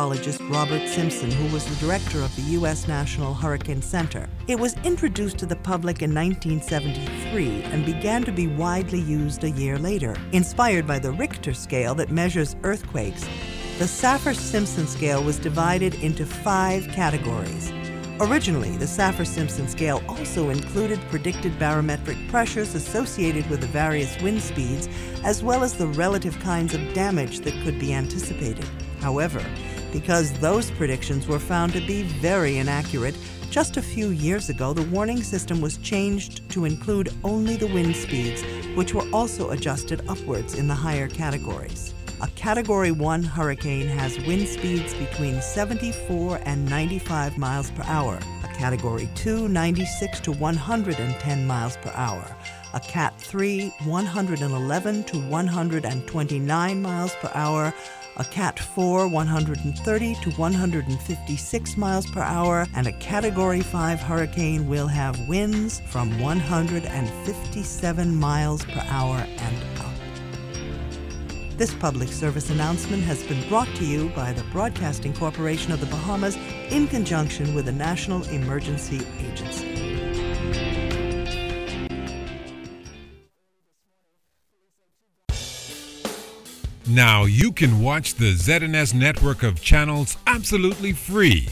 meteorologist Robert Simpson, who was the director of the U.S. National Hurricane Center. It was introduced to the public in 1973 and began to be widely used a year later. Inspired by the Richter scale that measures earthquakes, the Saffir-Simpson Scale was divided into 5 categories. Originally, the Saffir-Simpson Scale also included predicted barometric pressures associated with the various wind speeds, as well as the relative kinds of damage that could be anticipated. However, because those predictions were found to be very inaccurate, just a few years ago, the warning system was changed to include only the wind speeds, which were also adjusted upwards in the higher categories. A Category 1 hurricane has wind speeds between 74 and 95 miles per hour. A Category 2, 96 to 110 miles per hour. A Cat 3, 111 to 129 miles per hour. A Cat 4, 130 to 156 miles per hour. And a Category 5 hurricane will have winds from 157 miles per hour and up. This public service announcement has been brought to you by the Broadcasting Corporation of the Bahamas in conjunction with the National Emergency Agency. Now you can watch the ZNS network of channels absolutely free.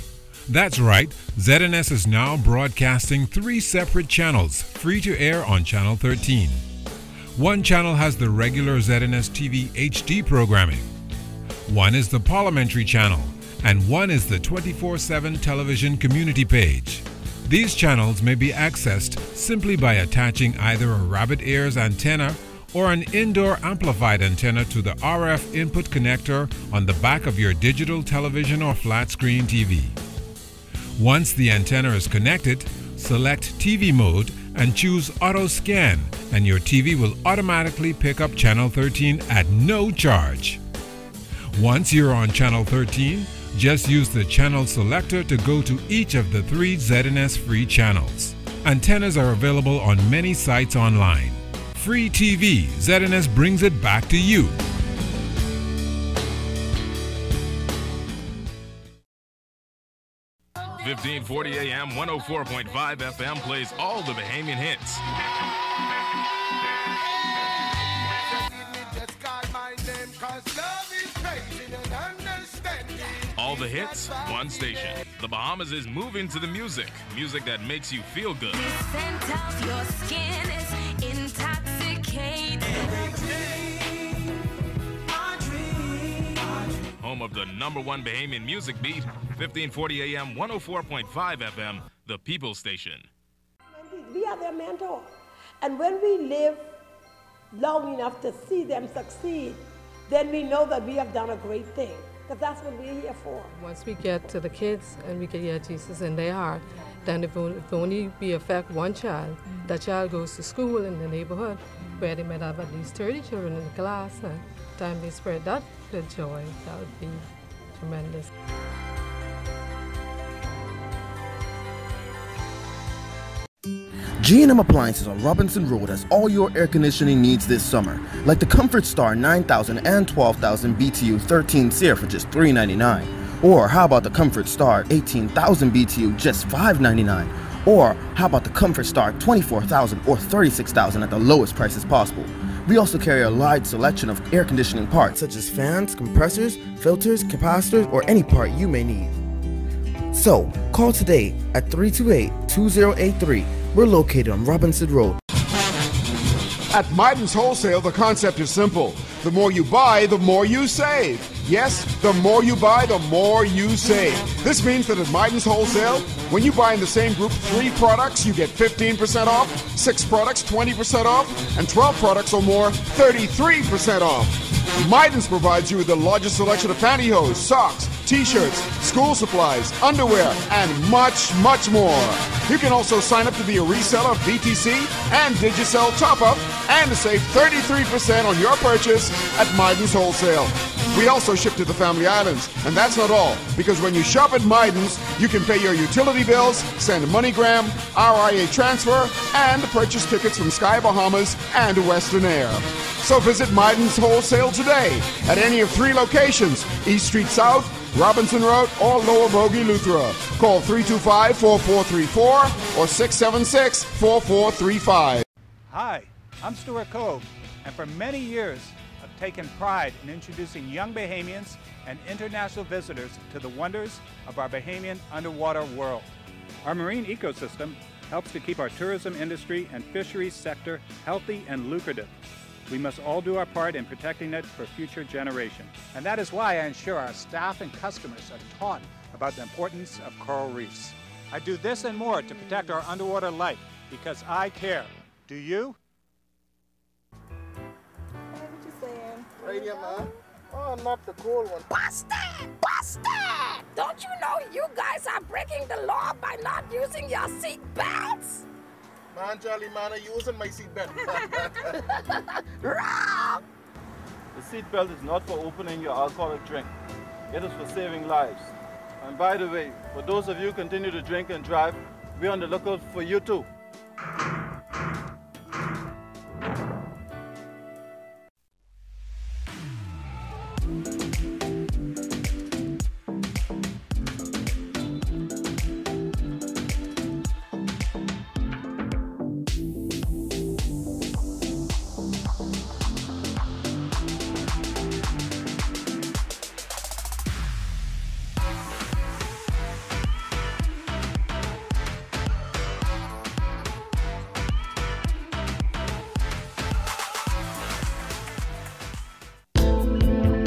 That's right, ZNS is now broadcasting 3 separate channels, free to air on Channel 13. One channel has the regular ZNS TV HD programming. One is the Parliamentary channel, and one is the 24/7 television community page. These channels may be accessed simply by attaching either a rabbit ears antenna or an indoor amplified antenna to the RF input connector on the back of your digital television or flat screen TV. Once the antenna is connected, select TV mode and choose Auto Scan, and your TV will automatically pick up Channel 13 at no charge. Once you're on Channel 13, just use the channel selector to go to each of the 3 ZNS free channels. Antennas are available on many sites online. Free TV, ZNS brings it back to you. 1540 AM, 104.5 FM plays all the Bahamian hits. All the hits, one station. The Bahamas is moving to the music. Music that makes you feel good. The scent of your skin is intoxicating. Home of the #1 Bahamian music beat, 1540 AM, 104.5 FM, the People Station. We are their mentor. And when we live long enough to see them succeed, then we know that we have done a great thing. Because that's what we're here for. Once we get to the kids and we can get Jesus in their heart, then if only we affect one child, that child goes to school in the neighborhood where they might have at least 30 children in the class, and time they spread that good joy, that would be tremendous. G&M Appliances on Robinson Road has all your air conditioning needs this summer, like the Comfort Star 9000 and 12,000 BTU 13 SEER for just $3.99. Or how about the Comfort Star 18,000 BTU just $5.99? Or how about the Comfort Star 24,000 or 36,000 at the lowest prices possible? We also carry a large selection of air conditioning parts such as fans, compressors, filters, capacitors, or any part you may need. So, call today at 328-2083. We're located on Robinson Road. At Midas Wholesale, the concept is simple. The more you buy, the more you save. Yes, the more you buy, the more you save. This means that at Midas Wholesale, when you buy in the same group 3 products, you get 15% off, 6 products, 20% off, and 12 products or more, 33% off. Midas provides you with the largest selection of pantyhose, socks, t-shirts, school supplies, underwear, and much, much more. You can also sign up to be a reseller of BTC and Digicel top-up and to save 33% on your purchase at Midas Wholesale. We also ship to the Family Islands. And that's not all, because when you shop at Midas, you can pay your utility bills, send MoneyGram, RIA transfer, and purchase tickets from Sky Bahamas and Western Air. So visit Midas Wholesale today at any of 3 locations, East Street South, Robinson Road, or Lower Bogey, Luthra. Call 325-4434 or 676-4435. Hi, I'm Stuart Cove, and for many years, I've taken pride in introducing young Bahamians and international visitors to the wonders of our Bahamian underwater world. Our marine ecosystem helps to keep our tourism industry and fisheries sector healthy and lucrative. We must all do our part in protecting it for future generations. And that is why I ensure our staff and customers are taught about the importance of coral reefs. I do this and more to protect our underwater life because I care. Do you? What you saying? Right here, man. Oh, not the cool one. Busted! Busted! Don't you know you guys are breaking the law by not using your seat belts? Man, Charlie, man, I'm using my seatbelt. Wrong! The seatbelt is not for opening your alcoholic drink. It is for saving lives. And by the way, for those of you who continue to drink and drive, we're on the lookout for you too.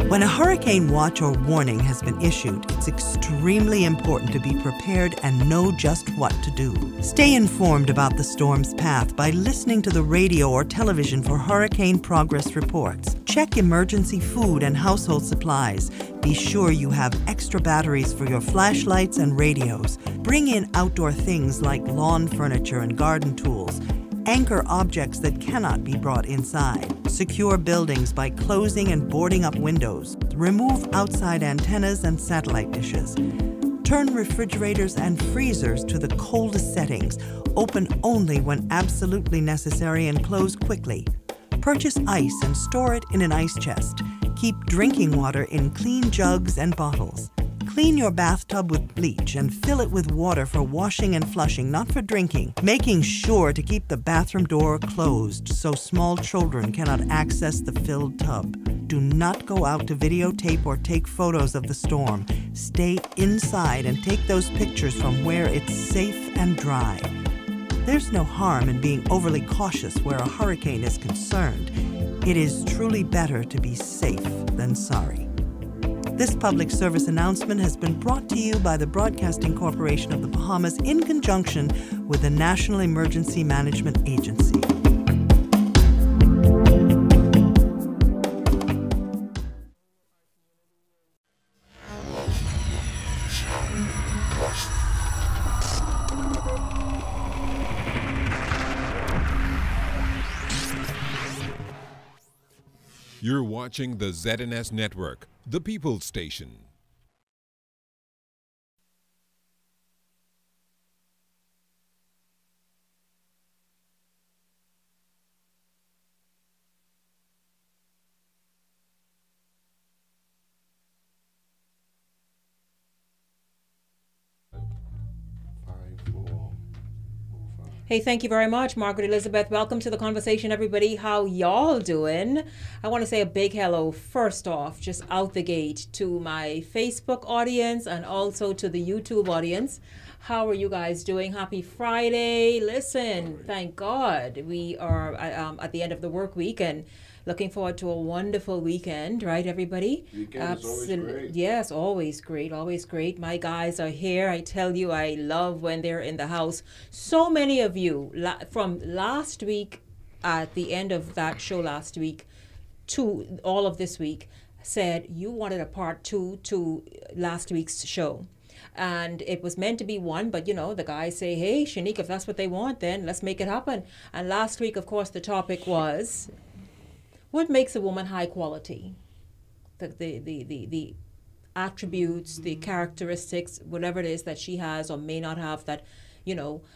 When a hurricane watch or warning has been issued, it's extremely important to be prepared and know just what to do. Stay informed about the storm's path by listening to the radio or television for hurricane progress reports. Check emergency food and household supplies. Be sure you have extra batteries for your flashlights and radios. Bring in outdoor things like lawn furniture and garden tools. Anchor objects that cannot be brought inside. Secure buildings by closing and boarding up windows. Remove outside antennas and satellite dishes. Turn refrigerators and freezers to the coldest settings. Open only when absolutely necessary and close quickly. Purchase ice and store it in an ice chest. Keep drinking water in clean jugs and bottles. Clean your bathtub with bleach and fill it with water for washing and flushing, not for drinking, making sure to keep the bathroom door closed so small children cannot access the filled tub. Do not go out to videotape or take photos of the storm. Stay inside and take those pictures from where it's safe and dry. There's no harm in being overly cautious where a hurricane is concerned. It is truly better to be safe than sorry. This public service announcement has been brought to you by the Broadcasting Corporation of the Bahamas in conjunction with the National Emergency Management Agency. You're watching the ZNS Network, the People's Station. Hey, thank you very much, Margaret Elizabeth. Welcome to the conversation, everybody. How y'all doing? I want to say a big hello, first off, just out the gate, to my Facebook audience and also to the YouTube audience. How are you guys doing? Happy Friday. Listen, thank God we are at the end of the work week and looking forward to a wonderful weekend, right, everybody? Weekend is always great. Yes, always great, always great. My guys are here. I tell you, I love when they're in the house. So many of you, from last week, at the end of that show last week, to all of this week, said you wanted a part 2 to last week's show. And it was meant to be one, but you know, the guys say, hey, Shenique, if that's what they want, then let's make it happen. And last week, of course, the topic was, what makes a woman high quality? the attributes, the characteristics, whatever it is that she has or may not have that,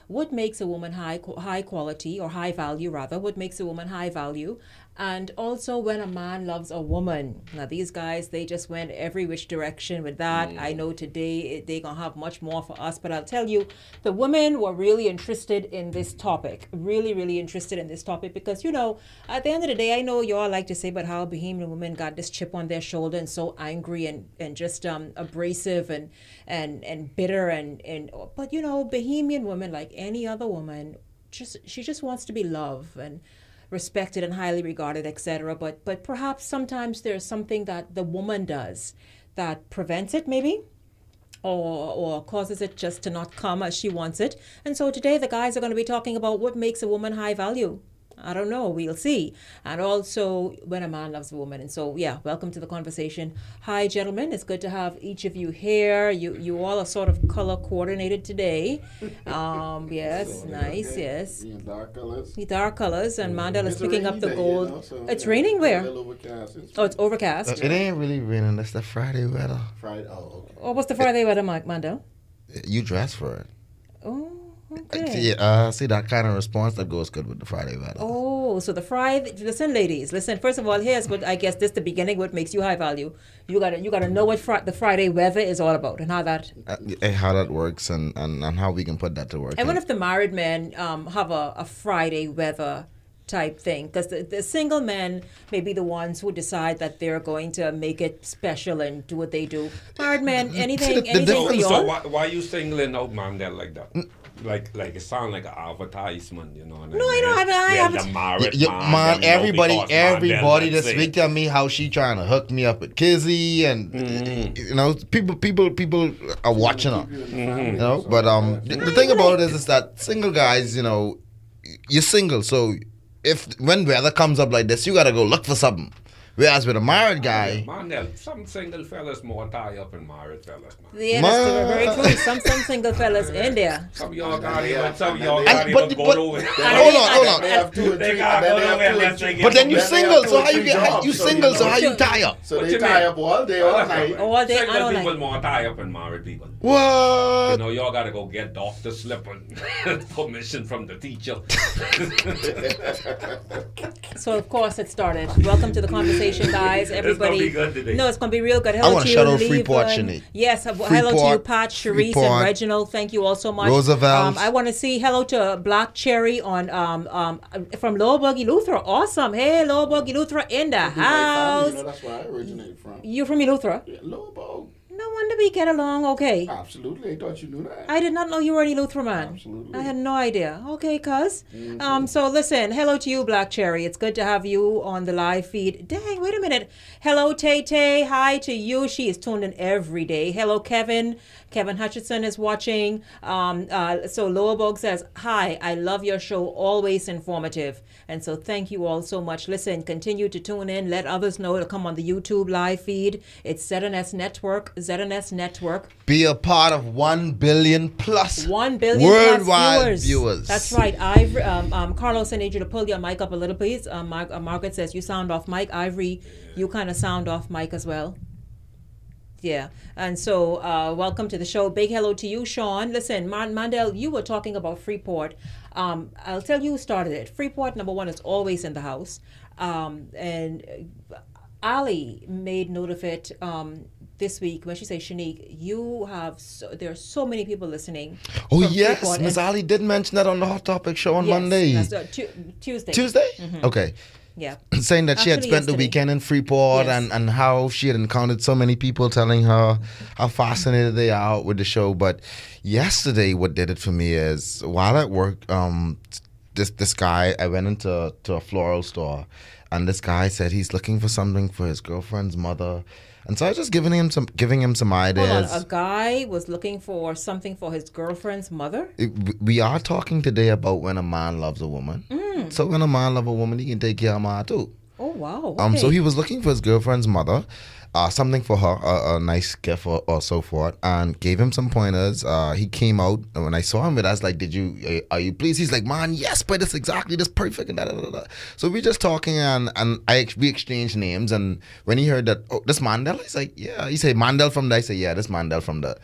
what makes a woman high quality or high value rather, what makes a woman high value, and also when a man loves a woman. Now these guys, they just went every which direction with that. I know today they're gonna have much more for us, but I'll tell you, the women were really interested in this topic, really interested in this topic, because at the end of the day, I know you all like to say about how Bahamian women got this chip on their shoulder and so angry and just abrasive and bitter but Bahamian women, like any other woman, she just wants to be loved and respected and highly regarded, etc. But perhaps sometimes there's something that the woman does that prevents it, maybe, or causes it just to not come as she wants it. And so today the guys are going to be talking about what makes a woman high value. I don't know. We'll see. And also when a man loves a woman. And so, yeah, welcome to the conversation. Hi, gentlemen. It's good to have each of you here. You all are sort of color coordinated today. Yes, nice, yes. Dark colors. Dark colors. And Mandel is picking up the day, gold. So it's raining where? Oh, it's overcast. It ain't really raining. That's the Friday weather. Friday, oh, okay. Oh, what's the Friday weather, Mandel? You dress for it. Oh. Okay. See that kind of response that goes good with the Friday weather. Oh, so the Friday. Listen, ladies. Listen. First of all, here's what I guess this the beginning. What makes you high value? You gotta know what the Friday weather is all about and how that works and how we can put that to work. I wonder if the married men have a Friday weather type thing, because the single men may be the ones who decide that they're going to make it special and do what they do. Married men, anything for y'all? So why are you singling out Mandel like that? Like it sounds like an advertisement, No, I haven't. Man, everybody that's speak to me how she trying to hook me up with Kizzy, and people are watching her. But the thing about it is that single guys, you're single, so when weather comes up like this, you gotta go look for something. Whereas with a married guy, some single fellas more tie up in married fellas, man. Yeah, that's very true. Some single fellas in there. Some of y'all got even go to it. Hold on. But then you single, so how you tie up? So they tie up all day, all night. All day, single people more tie up in married people. What? Y'all got to go get doctor slip and permission from the teacher. So of course it started. Welcome to the conversation, guys. Everybody. It's gonna be good today. No, it's gonna be real good. Hello I want to shout out Freeport, Shenique. Yes, hello to you, Pat, Sharice, and Reginald. Thank you all so much. Roosevelt. I want to see hello to Black Cherry on from Lower Buggy Luther. Awesome. Hey, Lower Buggy Luther in the house. That's where I originate from. You're from Eleuthera? Yeah, Lower Bug. No wonder we get along okay. Absolutely. I thought you knew that. I did not know you were an Eleuthera man. Absolutely. I had no idea. Okay, cuz. So listen, hello to you, Black Cherry. It's good to have you on the live feed. Dang, wait a minute. Hello, Tay Tay. Hi to you. She is tuned in every day. Hello, Kevin. Kevin Hutchinson is watching. So Lowerbog says, hi, I love your show. Always informative. And so thank you all so much. Listen, continue to tune in. Let others know to come on the YouTube live feed. It's ZNS Network. ZNS Network. Be a part of 1 billion plus 1 billion worldwide plus viewers. That's right. Carlos, I need you to pull your mic up a little, please. Margaret says you sound off mic. Ivory, you kind of sound off mic as well. Yeah. And so welcome to the show. Big hello to you, Sean. Listen, Mandel, you were talking about Freeport. I'll tell you who started it. Freeport, number one, is always in the house. And Ali made note of it this week when she says, Shenique, you have there are so many people listening. Oh yes, Miss Ali did mention that on the Hot Topic show on Monday. That's Tuesday. Tuesday? Mm-hmm. Okay. Yeah. Saying that she had spent the weekend in Freeport and how she had encountered so many people telling her how fascinated they are with the show. But yesterday, what did it for me is while at work, this guy, I went into a floral store, and this guy said he's looking for something for his girlfriend's mother. And so I was just giving him some ideas. Hold on, a guy was looking for something for his girlfriend's mother? We are talking today about when a man loves a woman. So when a man loves a woman, he can take care of her too. Oh, wow. Okay. So he was looking for his girlfriend's mother. something for her, a nice gift or so forth, and gave him some pointers. He came out, and when I saw him, I was like, are you pleased? He's like, man, yes, but it's exactly this perfect, and da. So we just talking, and we exchanged names, and when he heard that, oh, this Mandel, he's like, yeah. He said, Mandel from there. I said, yeah, this Mandel from there.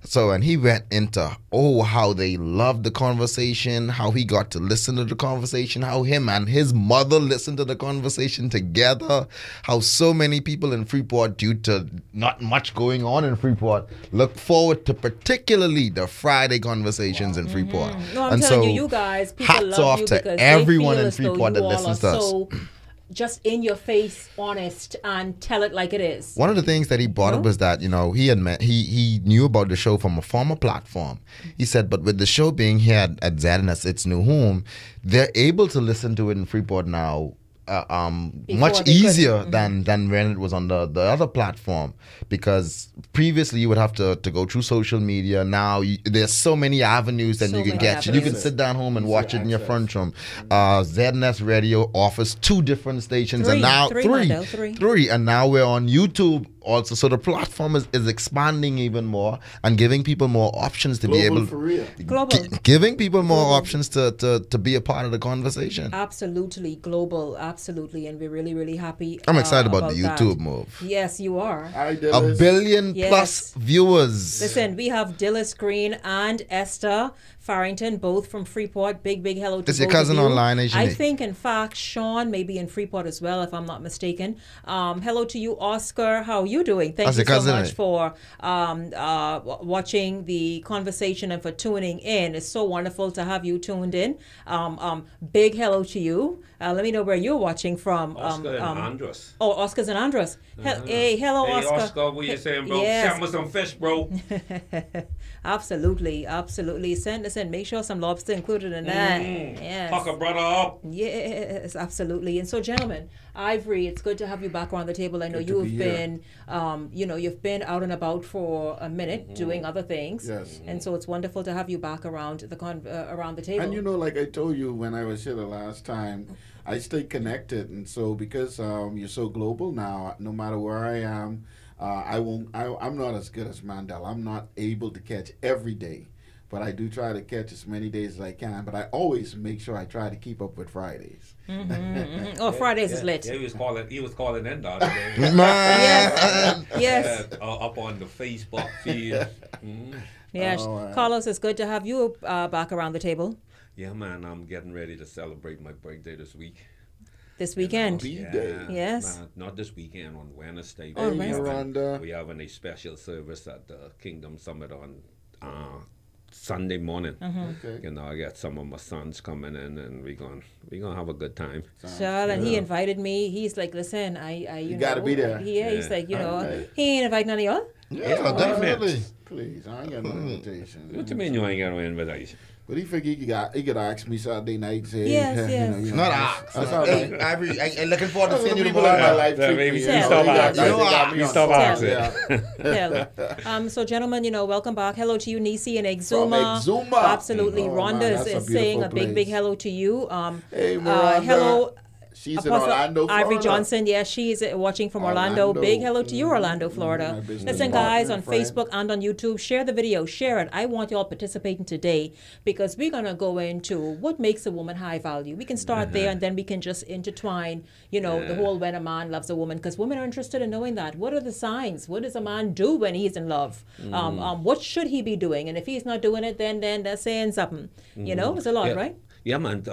So, and he went into, how they loved the conversation, how he got to listen to the conversation, how him and his mother listened to the conversation together, how so many people in Freeport, due to not much going on in Freeport, look forward to particularly the Friday conversations in Freeport. No, I'm telling you guys, people hats love off you to because everyone they feel in as though Freeport that you all listens are to us. so just in your face, honest, and tell it like it is. One of the things that he brought up was that, he knew about the show from a former platform. He said, but with the show being here at ZNS, its new home, they're able to listen to it in Freeport now much easier than when it was on the other platform, because previously you would have to go through social media. Now there's so many avenues that you can get. You can sit down home and watch it in your front room. ZNS Radio offers 2 different stations, and now three, and now we're on YouTube also. So the platform is expanding even more and giving people more options to be able giving people more options to be a part of the conversation. Absolutely global, absolutely, and we're really, really happy. I'm excited about the YouTube that. move. Yes, you are. A billion plus viewers. Listen, we have Dillis Green and Esther Farrington, both from Freeport. Big hello to Is your both cousin of you. online, is I Shenique? think, in fact, Sean may be in Freeport as well, if I'm not mistaken. Hello to you, Oscar. How are you doing? Thank you so much for watching the conversation and for tuning in. It's so wonderful to have you tuned in. Big hello to you. Let me know where you're watching from. Oscar and Andres. Oh, Oscar's and Andres. Hey, hello, Oscar. Hey, Oscar, what you saying, bro? Yes. Send me some fish, bro. Absolutely. Send. Make sure some lobster included in that. Yes. Fuck a brother up. Yes, absolutely. And so, gentlemen, Ivory, it's good to have you back around the table. I know you've been, you've been out and about for a minute doing other things. Yes. And so it's wonderful to have you back around the around the table. And like I told you when I was here the last time, I stay connected, and so because you're so global now, no matter where I am, I'm not as good as Mandel. I'm not able to catch every day, but I do try to catch as many days as I can. But I always make sure I try to keep up with Fridays. Oh, Fridays is lit. Yeah, he was calling in the other day. Yes. Up on the Facebook feed. Yes. Carlos, it's good to have you back around the table. Yeah, man, I'm getting ready to celebrate my birthday this week. This weekend? Yes. Not this weekend, on Wednesday. Oh, Wednesday. We having a special service at the Kingdom Summit on Sunday morning. Okay. I got some of my sons coming in, and we're gonna have a good time. Sure, and he invited me. He's like, listen, you gotta be there. He's like, he ain't invite none of y'all. Yeah, definitely. Please, I ain't got no invitation. What you mean you ain't got no invitation? But he figured he could ask me Saturday night. Say, yes. Not ask. I'm looking forward to seeing you people in my life. You stop asking. So, gentlemen, welcome back. Hello to you, Nisi and Exuma. From Exuma. Absolutely. Rhonda is saying a big hello to you. Hey, Miranda. Hello. She's in Orlando, Florida. Ivory Johnson, she's watching from Orlando. Big hello to you, Orlando, Florida. Listen, guys, on Facebook and on YouTube, share the video, share it. I want you all participating today because we're going to go into what makes a woman high value. We can start there, and then we can just intertwine, the whole when a man loves a woman, because women are interested in knowing that. What are the signs? What does a man do when he's in love? What should he be doing? And if he's not doing it, then that's saying something. There's a lot, right? Yeah, man.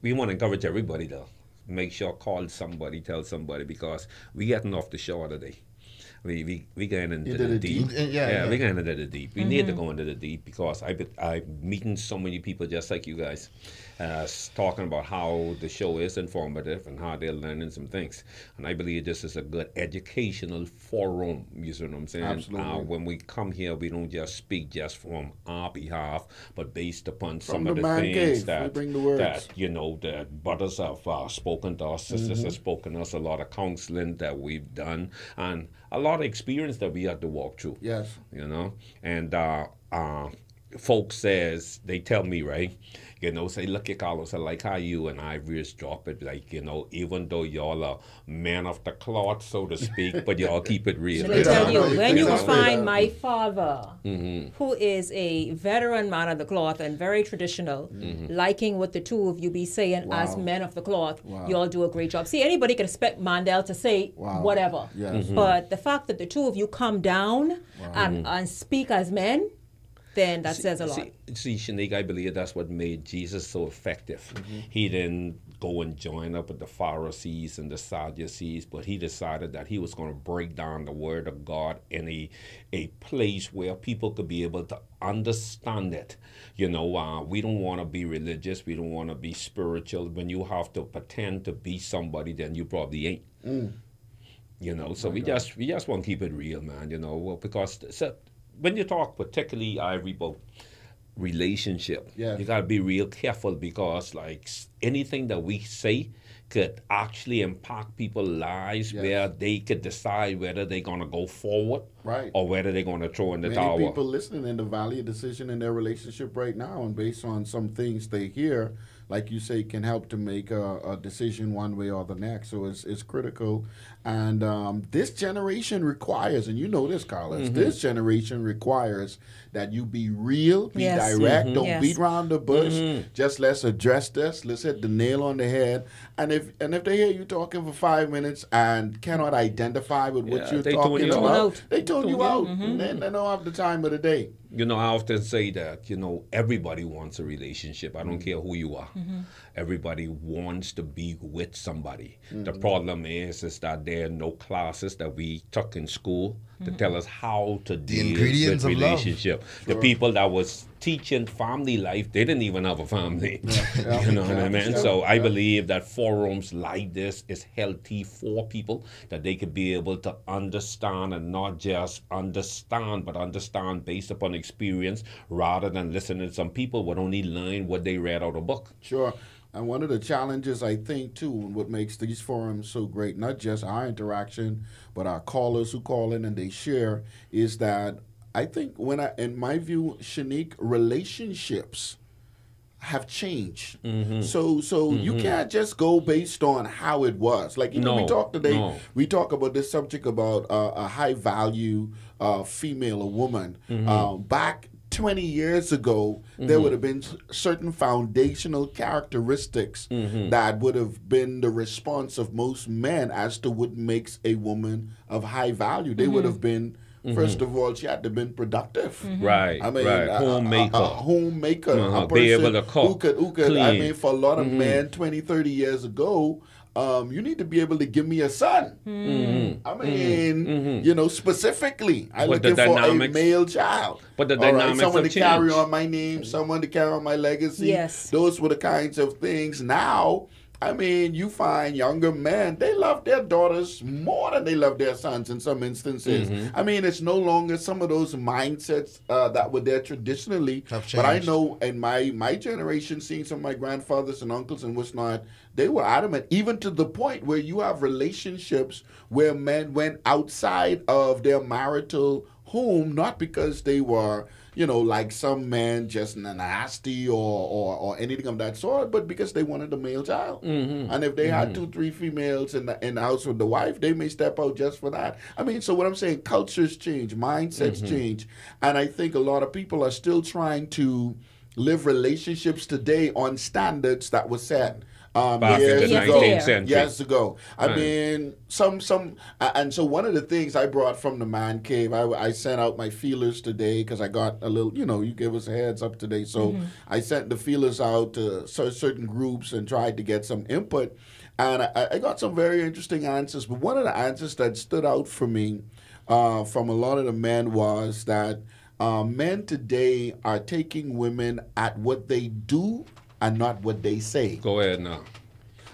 We want to encourage everybody, though. Make sure call somebody, tell somebody, because we getting off the shore today. We getting into the deep. We getting into the deep. We need to go into the deep because I'm meeting so many people just like you guys, talking about how the show is informative and how they're learning some things. And I believe this is a good educational forum. You see what I'm saying? Absolutely. When we come here, we don't just speak just from our behalf, but based upon From some of the man things cave, that we bring the words. that brothers have spoken to us, sisters have spoken to us, a lot of counseling that we've done, and a lot of experience that we had to walk through. Yes. And folks says, they tell me, right? You know, say, look at Carlos, I like how you and Ivory's drop it. Like, you know, even though y'all are men of the cloth, so to speak, but y'all keep it real. Let me tell you, when you will find my father, who is a veteran man of the cloth and very traditional, liking what the two of you be saying as men of the cloth, y'all do a great job. See, anybody can expect Mandel to say whatever. But the fact that the two of you come down and speak as men, then that says a lot. See, Shenique, I believe that's what made Jesus so effective. He didn't go and join up with the Pharisees and the Sadducees, but he decided that he was going to break down the word of God in a place where people could be able to understand it. You know, we don't want to be religious. We don't want to be spiritual. When you have to pretend to be somebody, then you probably ain't. You know, so we just want to keep it real, man, you know, because... when you talk particularly, Ivory, about relationship, you got to be real careful because, like, anything that we say could actually impact people's lives where they could decide whether they're going to go forward or whether they're going to throw in the towel. Many people listening in the value decision in their relationship right now, and based on some things they hear, like you say, can help to make a decision one way or the next. So it's critical. And this generation requires, and you know this, Carlos, this generation requires that you be real, be direct, don't beat around the bush. Just let's address this. Let's hit the nail on the head. And if they hear you talking for 5 minutes and cannot identify with what you're talking about, they tune you out. They don't have the time of the day. You know, I often say that, you know, everybody wants a relationship. I don't care who you are. Everybody wants to be with somebody. The problem is that there are no classes that we took in school to tell us how to deal with relationship. The people that was teaching family life, they didn't even have a family. You know what I mean? So I believe that forums like this is healthy for people, that they could be able to understand, and not just understand, but understand based upon experience, rather than listening to some people would only learn what they read out of a book. Sure. And one of the challenges, I think, too, what makes these forums so great, not just our interaction, but our callers who call in and they share, is that I think in my view, Shenique, relationships have changed. So you can't just go based on how it was. Like, you know, we talk today, we talk about this subject about a high value female, a woman. Back 20 years ago, there would have been certain foundational characteristics that would have been the response of most men as to what makes a woman of high value. They would have been, first of all, she had to have been productive. Right, I mean, homemaker. A homemaker. A person be able to cook, who could clean. I mean, for a lot of men 20, 30 years ago, you need to be able to give me a son. I mean, you know, specifically, I'm looking for a male child. But the dynamics someone have to carry changed. on my name, someone to carry on my legacy. Yes. Those were the kinds of things. Now, I mean, you find younger men, they love their daughters more than they love their sons in some instances. I mean, it's no longer some of those mindsets that were there traditionally. But I know in my generation, seeing some of my grandfathers and uncles and what's not, they were adamant, even to the point where you have relationships where men went outside of their marital home, not because they were, you know, like some men just nasty or anything of that sort, but because they wanted a male child. And if they had 2, 3 females in the house with the wife, they may step out just for that. I mean, so what I'm saying, cultures change, mindsets change. And I think a lot of people are still trying to live relationships today on standards that were set back in the 19th century. Years ago. I mean, and so one of the things I brought from the man cave, I sent out my feelers today because I got a little, you know, you give us a heads up today. So I sent the feelers out to certain groups and tried to get some input. And I got some very interesting answers. But one of the answers that stood out for me from a lot of the men was that men today are taking women at what they do and not what they say. Go ahead now.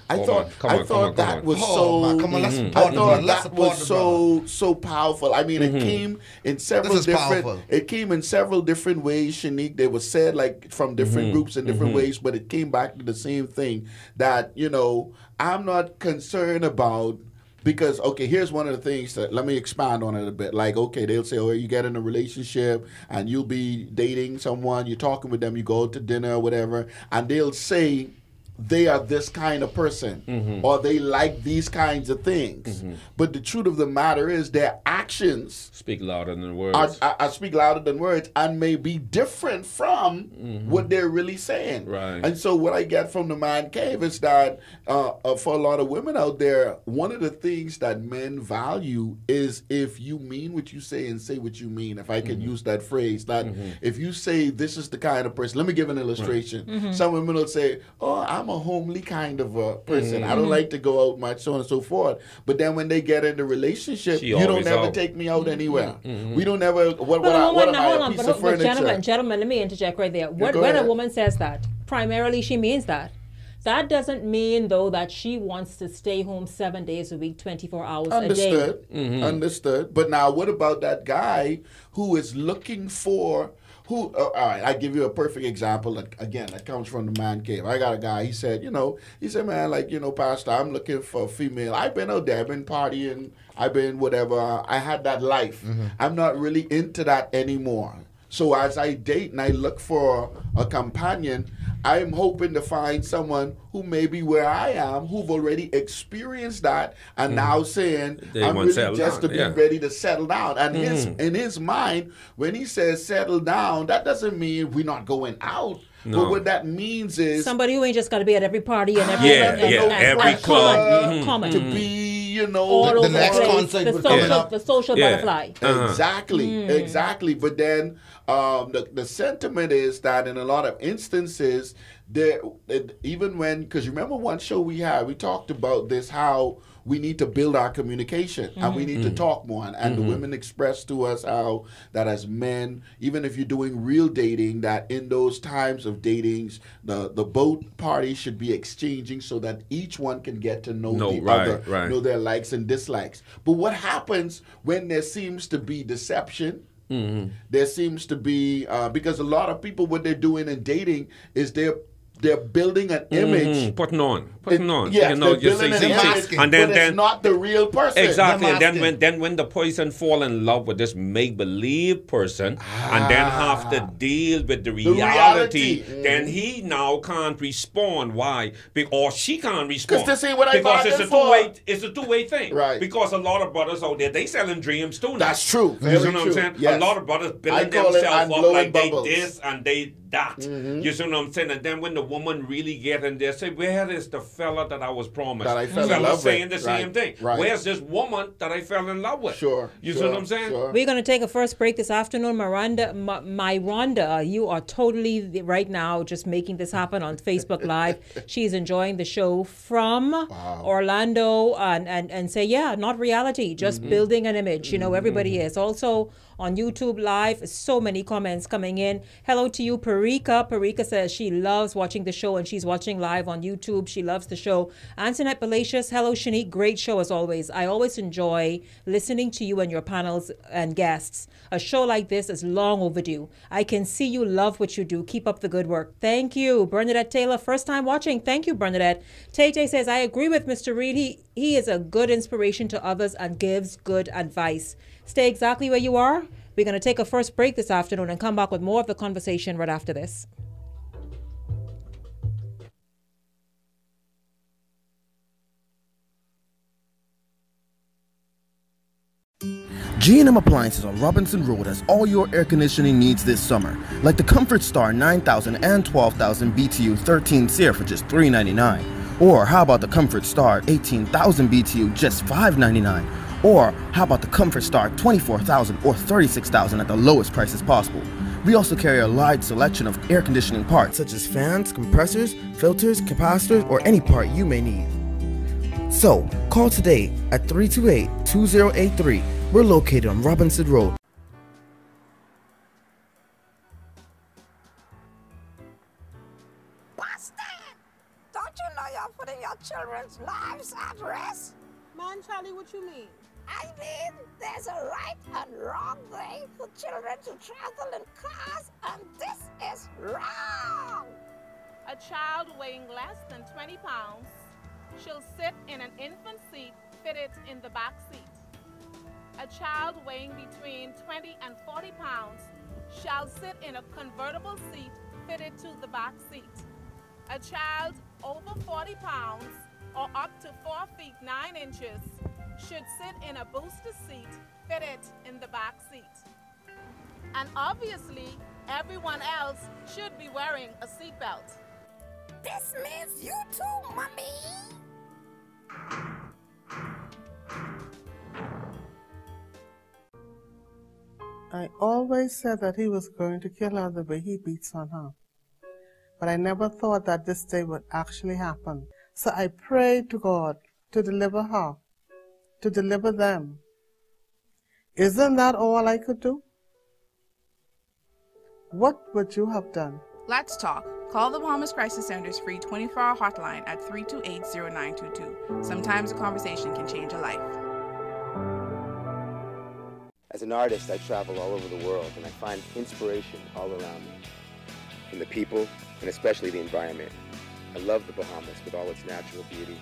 I thought that was so powerful. I mean, it came in several different. It came in several different ways, Shenique. They were said like from different groups in different ways, but it came back to the same thing. That, you know, I'm not concerned about Because, okay, here's one of the things that, let me expand on it a bit. Like, okay, they'll say, oh, you get in a relationship and you'll be dating someone, you're talking with them, you go out to dinner or whatever, and they'll say they are this kind of person or they like these kinds of things. But the truth of the matter is their actions speak louder than words. Are speak louder than words and may be different from what they're really saying. Right. And so what I get from the man cave is that for a lot of women out there, one of the things that men value is if you mean what you say and say what you mean. If I can use that phrase, that if you say this is the kind of person, let me give an illustration. Some women will say, oh, I'm a homely kind of a person. I don't like to go out much, so on and so forth. But then when they get in the relationship, you don't ever take me out anywhere. We don't ever, what am I, a piece of furniture? Gentlemen, let me interject right there. When a woman says that, primarily she means that. That doesn't mean, though, that she wants to stay home 7 days a week, 24 hours a day. Understood. But now what about that guy who is looking for, all right, I give you a perfect example. Again, that comes from the man cave. I got a guy, he said, man, like, Pastor, I'm looking for a female. I've been out there, I've been partying, I've been whatever. I had that life. I'm not really into that anymore. So as I date and I look for a companion, I'm hoping to find someone who may be where I am, who've already experienced that, and now saying, I'm really just to be ready to settle down. And in his mind, when he says settle down, that doesn't mean we're not going out. No. But what that means is somebody who ain't just got to be at every party and every every club, common. To be, the next concert, the social butterfly. Exactly. But then the sentiment is that in a lot of instances, even when, because remember one show we talked about this, how we need to build our communication and we need to talk more. And the women expressed to us how that as men, even if you're doing real dating, that in those times of datings, the both parties should be exchanging so that each one can get to know the other, know their likes and dislikes. But what happens when there seems to be deception? There seems to be, because a lot of people, what they're doing in dating is they're building an image. Putting on. Yes, they're building an image, and then it's not the real person. Exactly. And then when the person fall in love with this make-believe person and then have to deal with the reality, then he now can't respond. Why? Or she can't respond. Because this ain't what I because bargained it's a two-way thing. Right. Because a lot of brothers out there, they selling dreams too now. That's true. You know what I'm saying? Yes. A lot of brothers building themselves up like they this and they that. You see what I'm saying? And then when the woman really get in there, say, where is the fella that I was promised? That I fell in love saying with. the same thing. Right. Where's this woman that I fell in love with? You see what I'm saying? We're going to take a first break this afternoon. Miranda, you are totally right now just making this happen on Facebook Live. She's enjoying the show from Orlando and say, not reality, just building an image. Everybody is. Also on YouTube Live, so many comments coming in. Hello to you, Parika. Parika says she loves watching the show and she's watching live on YouTube. She loves the show. Antoinette Palacios, hello, Shenique. Great show as always. I always enjoy listening to you and your panels and guests. A show like this is long overdue. I can see you love what you do. Keep up the good work. Thank you. Bernadette Taylor, first time watching. Thank you, Bernadette. Tay says, I agree with Mr. Reed. He is a good inspiration to others and gives good advice. Stay exactly where you are. We're going to take a first break this afternoon and come back with more of the conversation right after this. G&M Appliances on Robinson Road has all your air conditioning needs this summer, like the Comfort Star 9000 and 12,000 BTU 13 SEER for just $3.99. Or how about the Comfort Star 18,000 BTU just $5.99? Or how about the Comfort Star 24,000 or 36,000 at the lowest prices possible? We also carry a large selection of air conditioning parts such as fans, compressors, filters, capacitors, or any part you may need. So, call today at 328-2083. We're located on Robinson Road. Bastard! Don't you know you're putting your children's lives at risk? Man, Charlie, what you mean? I mean, there's a right and wrong way for children to travel in cars, and this is wrong. A child weighing less than 20 pounds shall sit in an infant seat fitted in the back seat. A child weighing between 20 and 40 pounds shall sit in a convertible seat fitted to the back seat. A child over 40 pounds or up to 4 feet 9 inches should sit in a booster seat fitted in the back seat. And obviously, everyone else should be wearing a seatbelt. This means you too, Mommy. I always said that he was going to kill her the way he beats on her. But I never thought that this day would actually happen. So I prayed to God to deliver her, to deliver them. Isn't that all I could do? What would you have done? Let's talk. Call the Bahamas Crisis Center's free 24-hour hotline at 328-0922. Sometimes a conversation can change a life. As an artist, I travel all over the world and I find inspiration all around me. From the people and especially the environment. I love the Bahamas with all its natural beauty.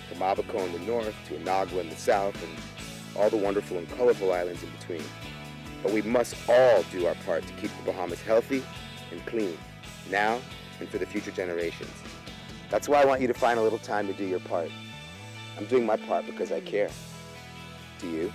From Abaco in the north to Inagua in the south and all the wonderful and colorful islands in between. But we must all do our part to keep the Bahamas healthy and clean, now and for the future generations. That's why I want you to find a little time to do your part. I'm doing my part because I care. Do you?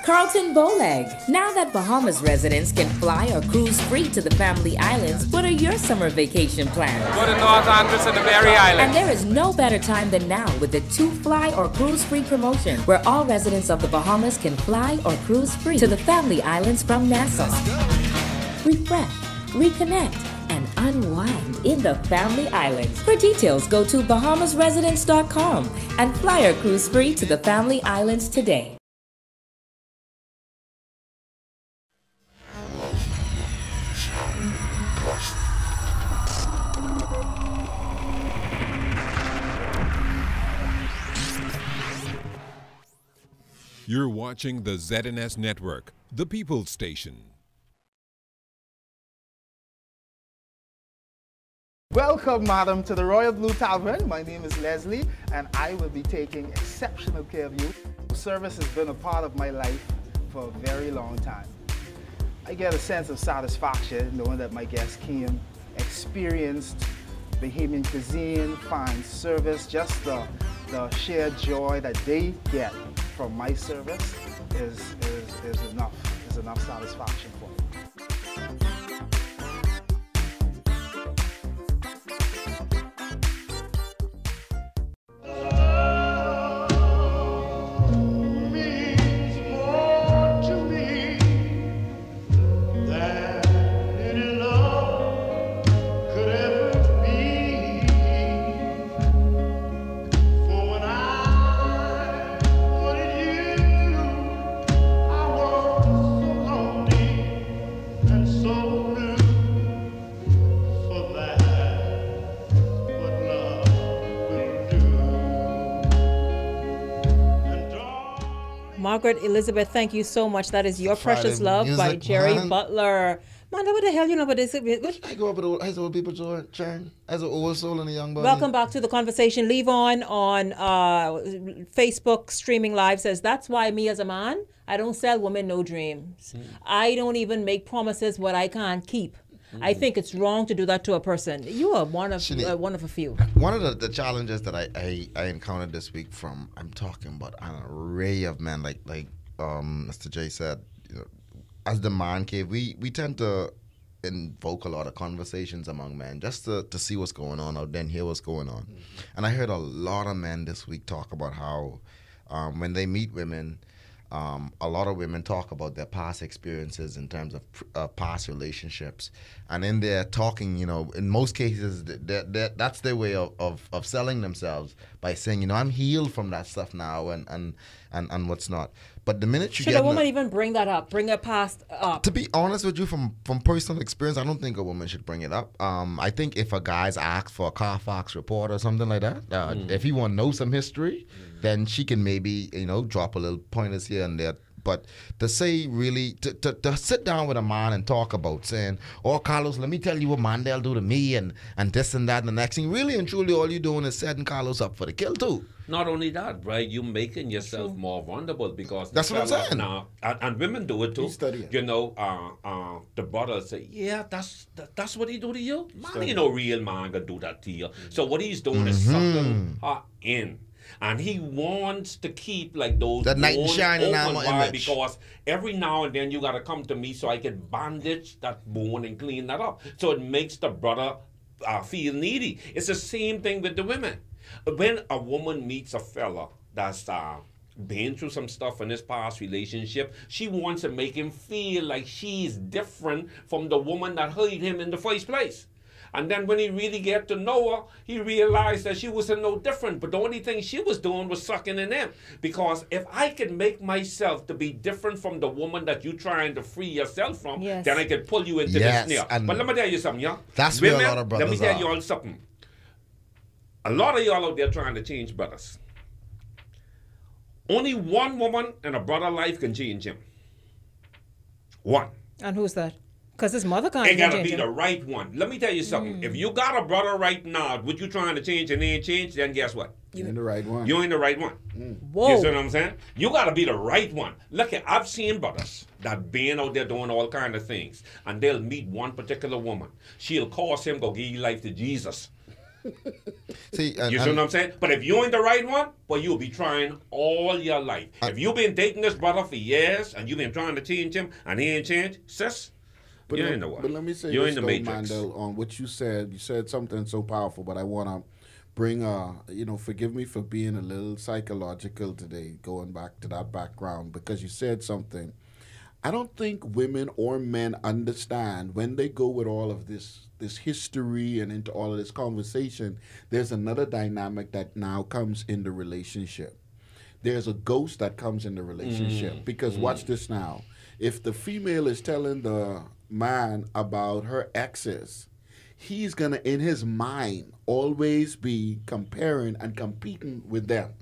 Carlton Bowleg. Now that Bahamas residents can fly or cruise free to the family islands, what are your summer vacation plans? Go to North Andros and the Berry Islands. And there is no better time than now with the 2 Fly or Cruise Free promotion, where all residents of the Bahamas can fly or cruise free to the family islands from Nassau. Refresh, reconnect, and unwind in the family islands. For details, go to bahamasresidents.com and fly or cruise free to the family islands today. You're watching the ZNS Network, the People's Station. Welcome, madam, to the Royal Blue Tavern. My name is Leslie, and I will be taking exceptional care of you. Service has been a part of my life for a very long time. I get a sense of satisfaction knowing that my guests came, experienced Bahamian cuisine, fine service, just the shared joy that they get from my service is enough satisfaction for me. Margaret Elizabeth, thank you so much. That is Your Precious Love by Jerry Butler. Man, what the hell, you know, but this... I go up with as old people, Sharon, as an old soul and a young body. Welcome back to the conversation. Levon on Facebook streaming live says, that's why me as a man, I don't sell women no dreams. I don't even make promises what I can't keep. I think it's wrong to do that to a person. You are one of a few. One of the challenges that I encountered this week from, I'm talking about an array of men, like Mr. J said, you know, as the man cave, we tend to invoke a lot of conversations among men just to see what's going on out there and hear what's going on. And I heard a lot of men this week talk about how when they meet women, a lot of women talk about their past experiences in terms of past relationships, and in their talking, in most cases, that's their way of selling themselves by saying, I'm healed from that stuff now, and what's not. But the minute you should a woman even bring that up, bring her past up? To be honest with you, from personal experience, I don't think a woman should bring it up. I think if a guy's asked for a Carfax report or something like that, if he want to know some history, then she can maybe drop a little pointers here and there. But to say really, to sit down with a man and talk about saying, oh, Carlos, let me tell you what Mandel do to me and this and that and the next thing, really and truly all you're doing is setting Carlos up for the kill too. Not only that, right? You're making yourself more vulnerable because that's what I'm saying. Now, and women do it too. The brother say, yeah, that's what he do to you. Man, real man gonna do that to you. So what he's doing is sucking her in. And he wants to keep like those that knight in shining armor image. Because every now and then you gotta come to me so I can bandage that bone and clean that up. So it makes the brother feel needy. It's the same thing with the women. When a woman meets a fella that's been through some stuff in his past relationship, she wants to make him feel like she's different from the woman that hurt him in the first place. And then when he really get to know her, he realized that she wasn't no different. But the only thing she was doing was sucking in him. Because if I can make myself to be different from the woman that you're trying to free yourself from, then I can pull you into this snare. But let me tell you something, yeah? That's where a lot of brothers Let me tell you all something. A lot of y'all out there trying to change brothers. Only one woman in a brother life can change him. One. And who's that? Because his mother can't change him. It gotta be the right one. Let me tell you something. If you got a brother right now, what you trying to change and they ain't changed, then guess what? You ain't the right one. You ain't the right one. Whoa. You see what I'm saying? You gotta be the right one. Look, I've seen brothers that been out there doing all kind of things, and they'll meet one particular woman. She'll cause him go give your life to Jesus. See, you see what I'm saying? But if you ain't the right one, well, you'll be trying all your life. If you've been dating this brother for years and you've been trying to change him and he ain't changed, sis, but you're in the one. But let me say you're this, in the though, matrix. Mandel, on what you said. You said something so powerful, but I want to bring, forgive me for being a little psychological today, going back to that background, because you said something. I don't think women or men understand when they go with all of this history and into all of this conversation, there's another dynamic that now comes in the relationship. There's a ghost that comes in the relationship. Because watch this now. If the female is telling the man about her exes, he's going to, in his mind, always be comparing and competing with them.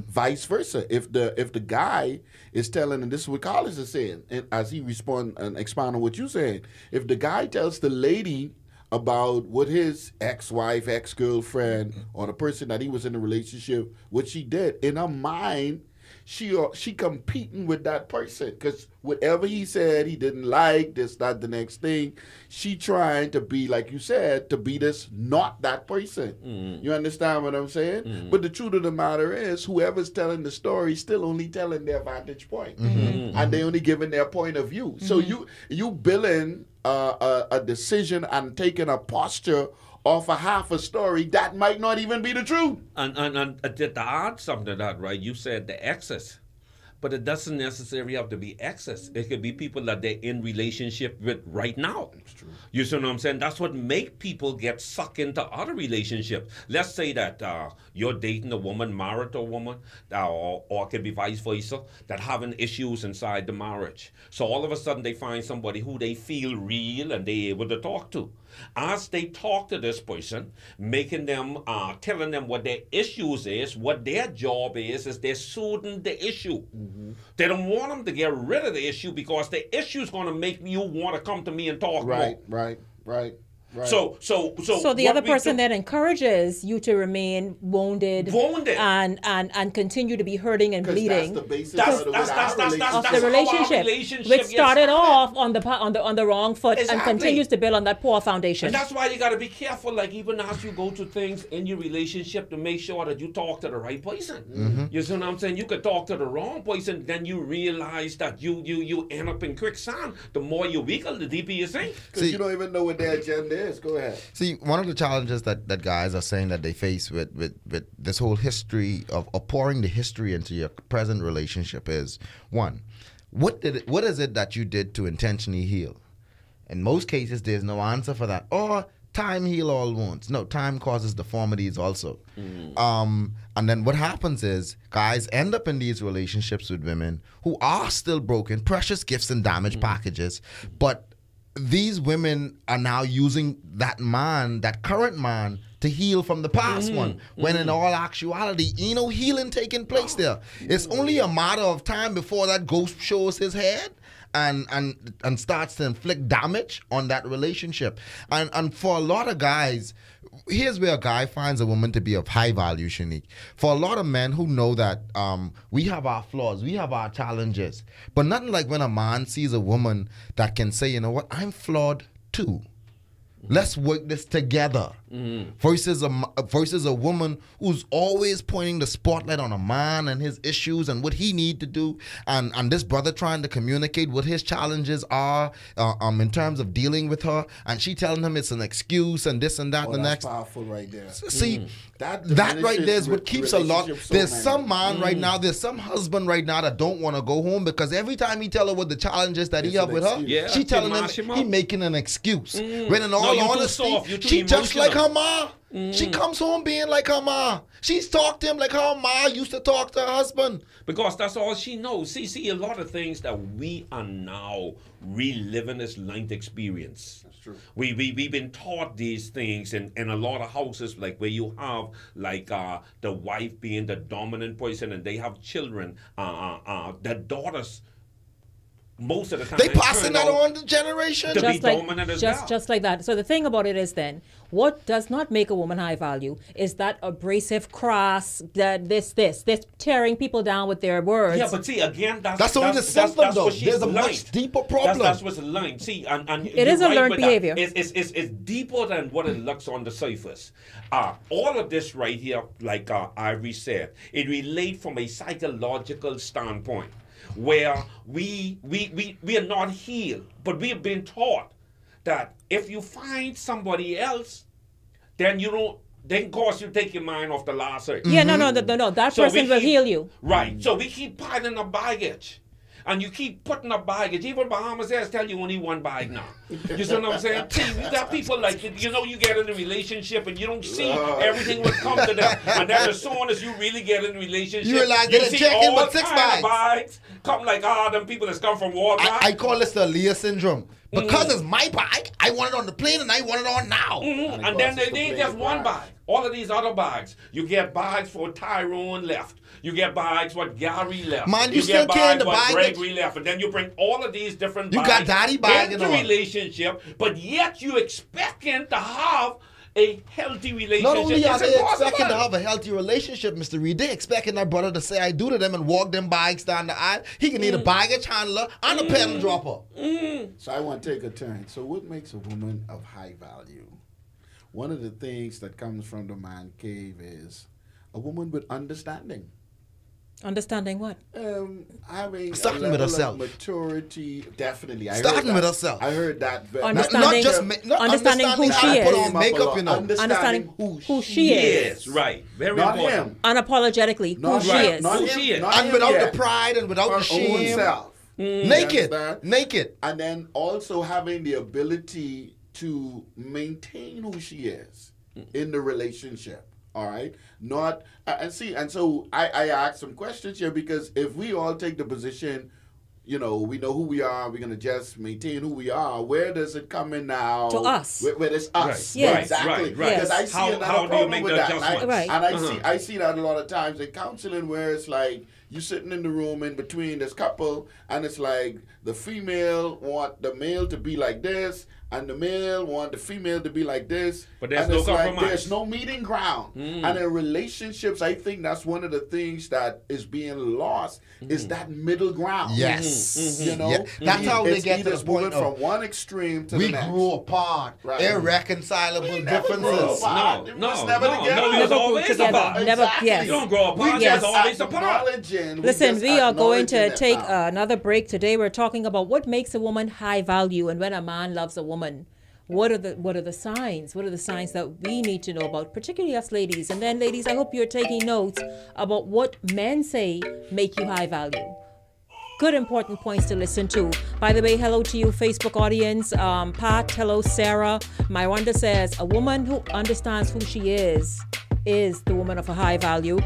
Vice versa. If the guy is telling, and this is what Carlos is saying, and as he respond and expound on what you said, if the guy tells the lady about what his ex-wife, ex-girlfriend, or the person that he was in a relationship, what she did, in her mind, she competing with that person, because whatever he said he didn't like, this, that, the next thing, she trying to be, like you said, to be this, not that person. You understand what I'm saying? But the truth of the matter is, whoever's telling the story still only telling their vantage point. And they only giving their point of view. So you billing a decision and taking a posture off a half a story that might not even be the truth. And to add something to that, right? You said the exes, but it doesn't necessarily have to be exes. It could be people that they're in relationship with right now. That's true. You see what I'm saying? That's what make people get sucked into other relationships. Let's say that you're dating a woman, married to a woman, or it could be vice versa, that having issues inside the marriage. So all of a sudden they find somebody who they feel real and they're able to talk to. As they talk to this person, making them, telling them what their issues is, what their job is they're soothing the issue. They don't want them to get rid of the issue because the issue is going to make you want to come to me and talk more. Right. So the other person that encourages you to remain wounded and continue to be hurting and bleeding. That's the basis of the relationship, which started off on the wrong foot and continues to build on that poor foundation. And that's why you got to be careful, like even as you go to things in your relationship, to make sure that you talk to the right person. You see what I'm saying? You could talk to the wrong person, then you realize that you end up in quicksand. The more you weaken, the deeper you sink. Because you don't even know what their agenda is. this. Go ahead. See, one of the challenges that guys are saying that they face with this whole history of pouring the history into your present relationship is, one, what is it that you did to intentionally heal? In most cases, there's no answer for that. Or time heal all wounds. No, time causes deformities also. And then what happens is guys end up in these relationships with women who are still broken, precious gifts and damaged packages, but these women are now using that man, that current man, to heal from the past one, when in all actuality, healing taking place there. It's only a matter of time before that ghost shows his head and starts to inflict damage on that relationship. And for a lot of guys, here's where a guy finds a woman to be of high value, Shenique. For a lot of men who know that we have our flaws, we have our challenges, but nothing like when a man sees a woman that can say, you know what, I'm flawed too. Let's work this together. Versus a woman who's always pointing the spotlight on a man and his issues and what he need to do, and this brother trying to communicate what his challenges are in terms of dealing with her, and she telling him it's an excuse and this and that and the next. That's powerful right there. See, that right there is what keeps a lot. There's some man right now, there's some husband right now that don't want to go home because every time he tell her what the challenges that he have with her, she telling him he making an excuse. When in all honesty, she just like her ma. She comes home being like her ma. She's talked to him like her ma used to talk to her husband. Because that's all she knows. See, a lot of things that we are now reliving as life experience. That's true. We've been taught these things in a lot of houses, like where you have like the wife being the dominant person and they have children. The daughters, most of the time, they passing that on to generation. To be dominant as well. Just like that. So the thing about it is then, what does not make a woman high value is that abrasive, crass, that this tearing people down with their words. Yeah, but see, again, that's only the symptom though. There's a much deeper problem. That's what's learned. See, and it is a learned behavior. It's deeper than what it looks on the surface. All of this right here, like Ivory said, it relates from a psychological standpoint, where we are not healed, but we have been taught that if you find somebody else, then you don't. Then, of course, you take your mind off the last thing. Yeah, no. That person will heal you. Right. So we keep piling up baggage. And you keep putting up baggage. Even Bahamas Airs tell you only one bag now. You see what I'm saying? See, we got people like, you get in a relationship and you don't see everything will come to them. And then as soon as you really get in a relationship, you see all kinds of bags come like, them people that's come from Walmart. I call this the Leah syndrome. Because it's my bag, I want it on the plane and I want it on now. And then they ain't just one bag. All of these other bags. You get bags for Tyrone left. You get bags what Gary left. Man, you still get carrying the what bag. Gregory left. And then you bring all of these different bags. You got daddy bag into relationship, but yet you expecting to have a healthy relationship. Not only are they expecting to have a healthy relationship, Mr. Reed, they expecting their brother to say I do to them and walk them bags down the aisle. He can need a baggage handler and a pedal dropper. So I want to take a turn. So what makes a woman of high value? One of the things that comes from the man cave is a woman with understanding. Understanding what? Having starting a with level herself. of maturity, definitely. Starting with herself. I heard that. Understanding who she is. Put on makeup, you know. Understanding who she is. Right. Very not important. Him. Unapologetically, Not who right. she is. Not Who him. she is. Not And him without yet. the pride and without Her the shame. own self. Naked. And then also having the ability to maintain who she is in the relationship. All right, not and so I asked some questions here because if we all take the position, we know who we are, we're gonna just maintain who we are. Where does it come in now? To us. Where it's us. Right. Yes. Exactly. Right. Because I see another problem with that. Right. I see that a lot of times in counseling where it's like you sitting in the room in between this couple and it's like the female want the male to be like this and the male want the female to be like this. But there's and no it's compromise. like there's no meeting ground. And in relationships, I think that's one of the things that is being lost is that middle ground. Yes. Yeah. That's how they get to the point from one extreme to the we next. grew apart. Right. Irreconcilable differences. No, we was always apart. Yes. You don't grow apart. Yes. There's always apart. Listen, we are going to take another break today. We're talking about what makes a woman high value and when a man loves a woman. What are the signs? What are the signs that we need to know about, particularly us ladies? And then, ladies, I hope you're taking notes about what men say make you high value. Good, important points to listen to. By the way, hello to you, Facebook audience. Pat, hello, Sarah. Myranda says, a woman who understands who she is the woman of a high value.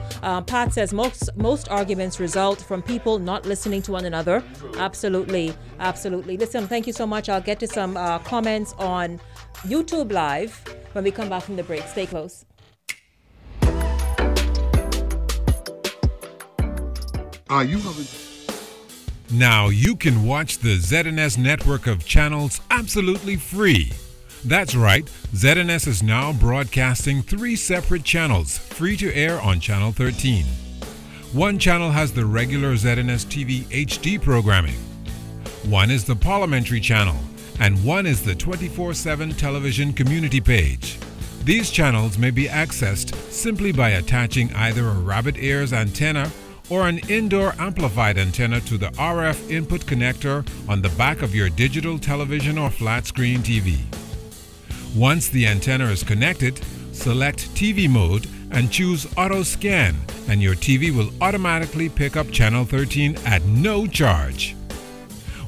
Pat says most arguments result from people not listening to one another. Absolutely, absolutely. Listen, thank you so much. I'll get to some comments on YouTube Live when we come back from the break. Stay close. Are you having... Now you can watch the ZNS network of channels absolutely free. That's right, ZNS is now broadcasting 3 separate channels, free to air on Channel 13. One channel has the regular ZNS TV HD programming. One is the Parliamentary channel, and one is the 24/7 television community page. These channels may be accessed simply by attaching either a rabbit ears antenna or an indoor amplified antenna to the RF input connector on the back of your digital television or flat screen TV. Once the antenna is connected, select TV mode and choose Auto Scan, and your TV will automatically pick up Channel 13 at no charge.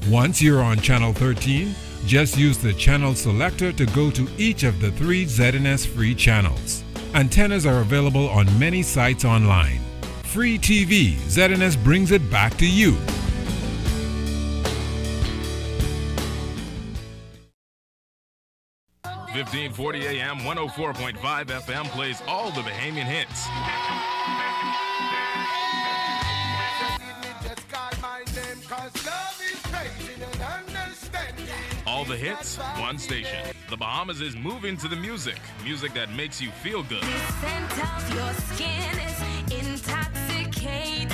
Once you're on Channel 13, just use the channel selector to go to each of the 3 ZNS free channels. Antennas are available on many sites online. Free TV, ZNS brings it back to you. 1540 AM, 104.5 FM plays all the Bahamian hits. All the hits, one station. The Bahamas is moving to the music. Music that makes you feel good. The scent of your skin is intoxicating.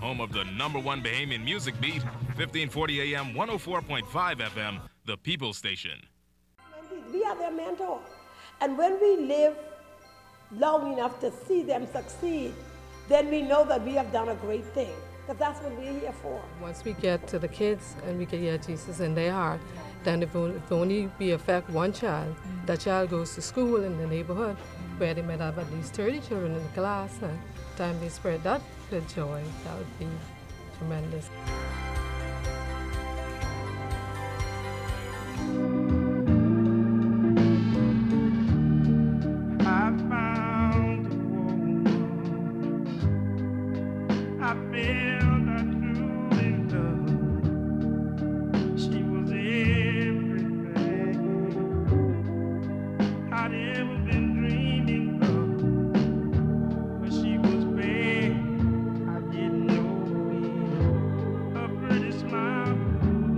Home of the #1 Bahamian music beat, 1540 AM, 104.5 FM, the People Station. We are their mentor. And when we live long enough to see them succeed, then we know that we have done a great thing. Because that's what we're here for. Once we get to the kids and we can hear Jesus in their heart, then if only we affect one child, that child goes to school in the neighborhood where they might have at least 30 children in the class, and time they spread that good joy, that would be tremendous. I found a woman. I felt I truly loved. She was everything I'd ever been dreaming of. But she was bad, I didn't know it. Her pretty smile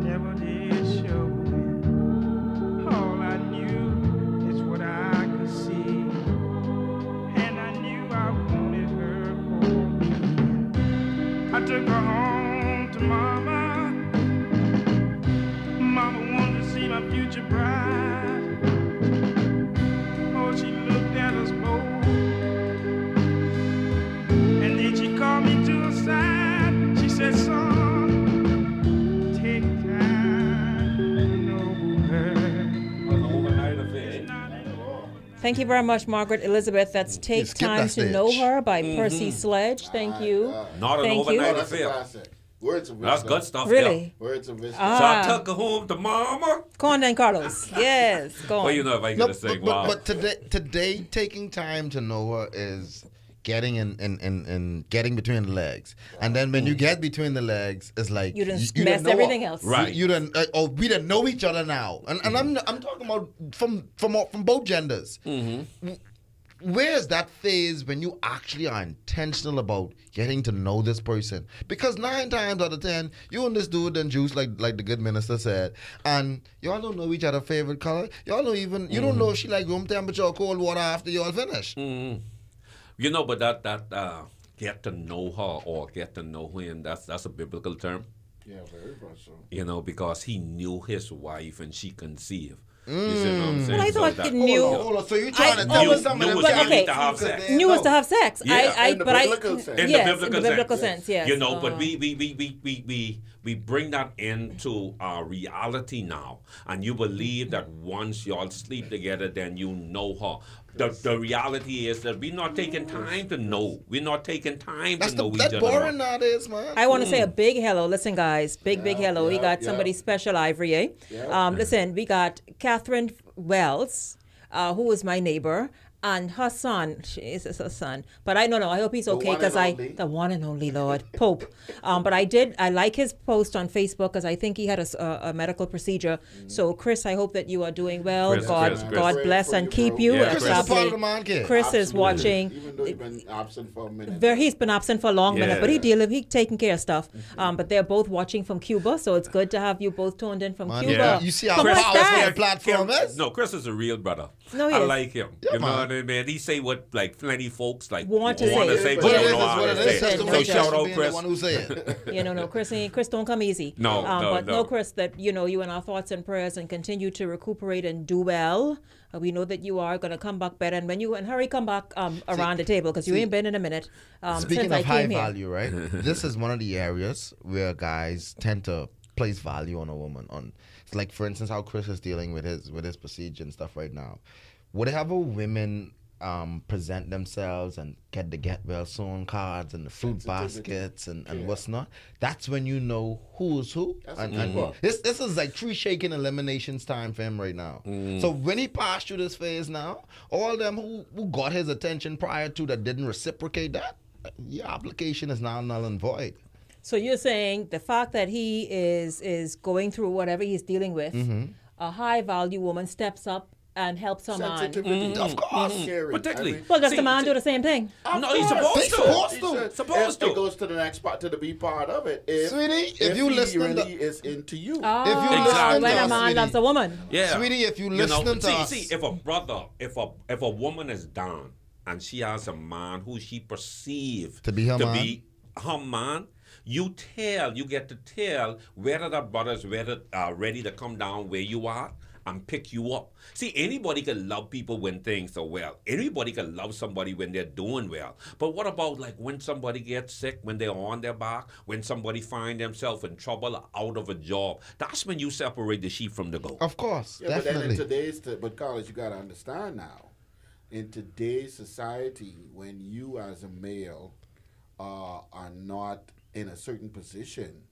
never did show it. All I knew is what I could see. And I knew I wanted her for me. I took her home to Mama. Mama wanted to see my future bride. Oh, she looked at us both. And then she called me to her side. She said, son, take time to know her. An overnight affair. Thank you very much, Margaret Elizabeth. That's Take Time to Know Her by Percy Sledge. Thank you. Not an Thank overnight you. affair. Words of wisdom. That's good stuff. Really? Yeah. Words of wisdom. So I took her home to Mama. Go on then, Carlos. Yes, go on. Well, you know if I get to sing, wow. But today, taking time to know her is getting in getting between the legs, and then when you get between the legs, it's like You done you messed know everything her. else. Right. You done we done know each other now, and I'm talking about from both genders. Where's that phase when you actually are intentional about getting to know this person? Because 9 times out of 10, you and this dude and juice, like the good minister said, and y'all don't know each other's favorite color. Y'all don't even you don't know if she like room temperature or cold water after y'all finish. You know, but that get to know her or get to know him, that's a biblical term. Yeah, very much so. You know, because he knew his wife and she conceived. You see what I'm saying? Well, I thought that, new. Hold on. So you trying to tell us something? To have sex. New is to have sex. Yeah. In the biblical sense, yes. You know, but we bring that into our reality now, and you believe that once y'all sleep together, then you know her. The reality is that we're not taking time to know. We're not taking time to know each other. That's boring nowadays, man. I want to say a big hello. Listen, guys, big hello. We got somebody special, Ivory. Listen, we got Catherine Wells, who is my neighbor. And her son, she is her son, but I don't know. I hope he's okay because the one and only Lord Pope. But I like his post on Facebook because I think he had a medical procedure. So Chris, I hope that you are doing well. Chris. God bless and keep you. Chris is part of the man kid. Chris is watching. Even though he's been absent for a minute. He's been absent for a long minute, but he's taking care of stuff. But they're both watching from Cuba, so it's good to have you both tuned in from Cuba. Yeah. You see how powerful the platform is? No, Chris is a real brother. No, I like him. You know what I mean? He say what like plenty folks like want to say, but don't know how to say it. So shout out Chris. No, Chris don't come easy. No, Chris, that you in our thoughts and prayers and continue to recuperate and do well. We know that you are going to come back better, and hurry come back around the table because you ain't been in a minute. Speaking of high value, right? This is one of the areas where guys tend to place value on a woman. Like for instance, how Chris is dealing with his procedure and stuff right now. Whatever women present themselves and get the get well soon cards and the fruit baskets and what's not, that's when you know who's who. This is like 3 shaking eliminations time for him right now. So when he passed through this phase now, all them who got his attention prior to that didn't reciprocate that, your application is now null and void. So you're saying the fact that he is going through whatever he's dealing with, a high value woman steps up and helps a man. Of course. Particularly. Well, does the man do the same thing? No, he's supposed to. It goes to the next part, to the B part of it. Sweetie, if you listen he really is into you. When a man loves a woman. Yeah. Sweetie, if you listen to us. See, if a woman is down and she has a man who she perceives to be her man, you get to tell whether that brother is ready to come down where you are and pick you up. See, anybody can love people when things are well. Anybody can love somebody when they're doing well. But what about like when somebody gets sick, when they're on their back, when somebody find themselves in trouble or out of a job? That's when you separate the sheep from the goat. Of course, yeah, definitely. But then but Carlos, you got to understand now, in today's society, when you as a male are not in a certain position,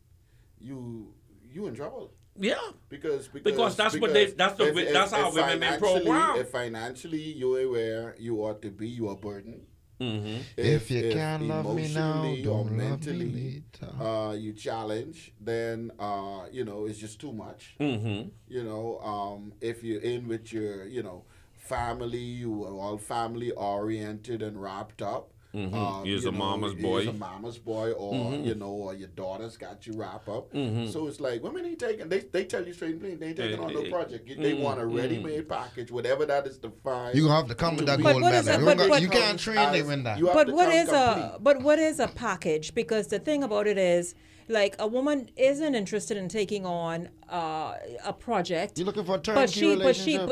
you in trouble. Yeah, because that's how women been programmed. If financially you're where you ought to be, you are burdened. If you can't love me now, don't mentally, love me later. You challenge, then it's just too much. If you're in with your family, you are all family oriented and wrapped up. He's a mama's boy. He's a mama's boy, or or your daughter's got you wrap up. So it's like women ain't taking. They tell you straight and plain, they ain't taking on no project. They want a ready-made package, whatever that is defined. You have to come with that gold medal. You can't train them in that. But what is a package? Because the thing about it is, like, a woman isn't interested in taking on a project. You're looking for a turnkey relationship?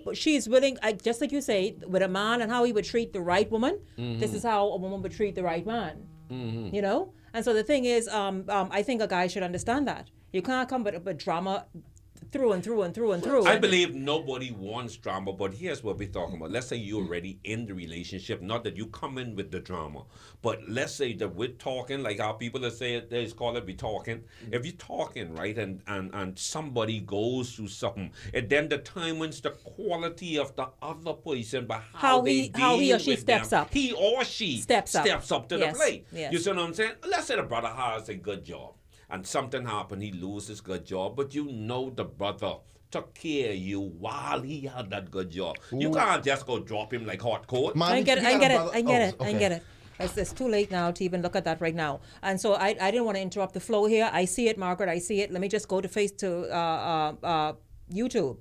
But she's willing, just like you say, with a man and how he would treat the right woman, this is how a woman would treat the right man. And so the thing is, I think a guy should understand that. You can't come with drama through and through and through and through. I believe nobody wants drama, but here's what we're talking about. Let's say you're already in the relationship, not that you come in with the drama, but let's say that we're talking, like how people that say it, they just call it be talking. If you're talking, right, and somebody goes through something, it then determines the quality of the other person by how he or she steps up. He or she steps up to the plate. Yes. You see what I'm saying? Let's say the brother has a good job, and something happened, he loses his good job, but the brother took care of you while he had that good job. You can't just go drop him like hot coal. I get it. It's too late now to even look at that right now. And so I didn't want to interrupt the flow here. I see it, Margaret, I see it. Let me just go to YouTube.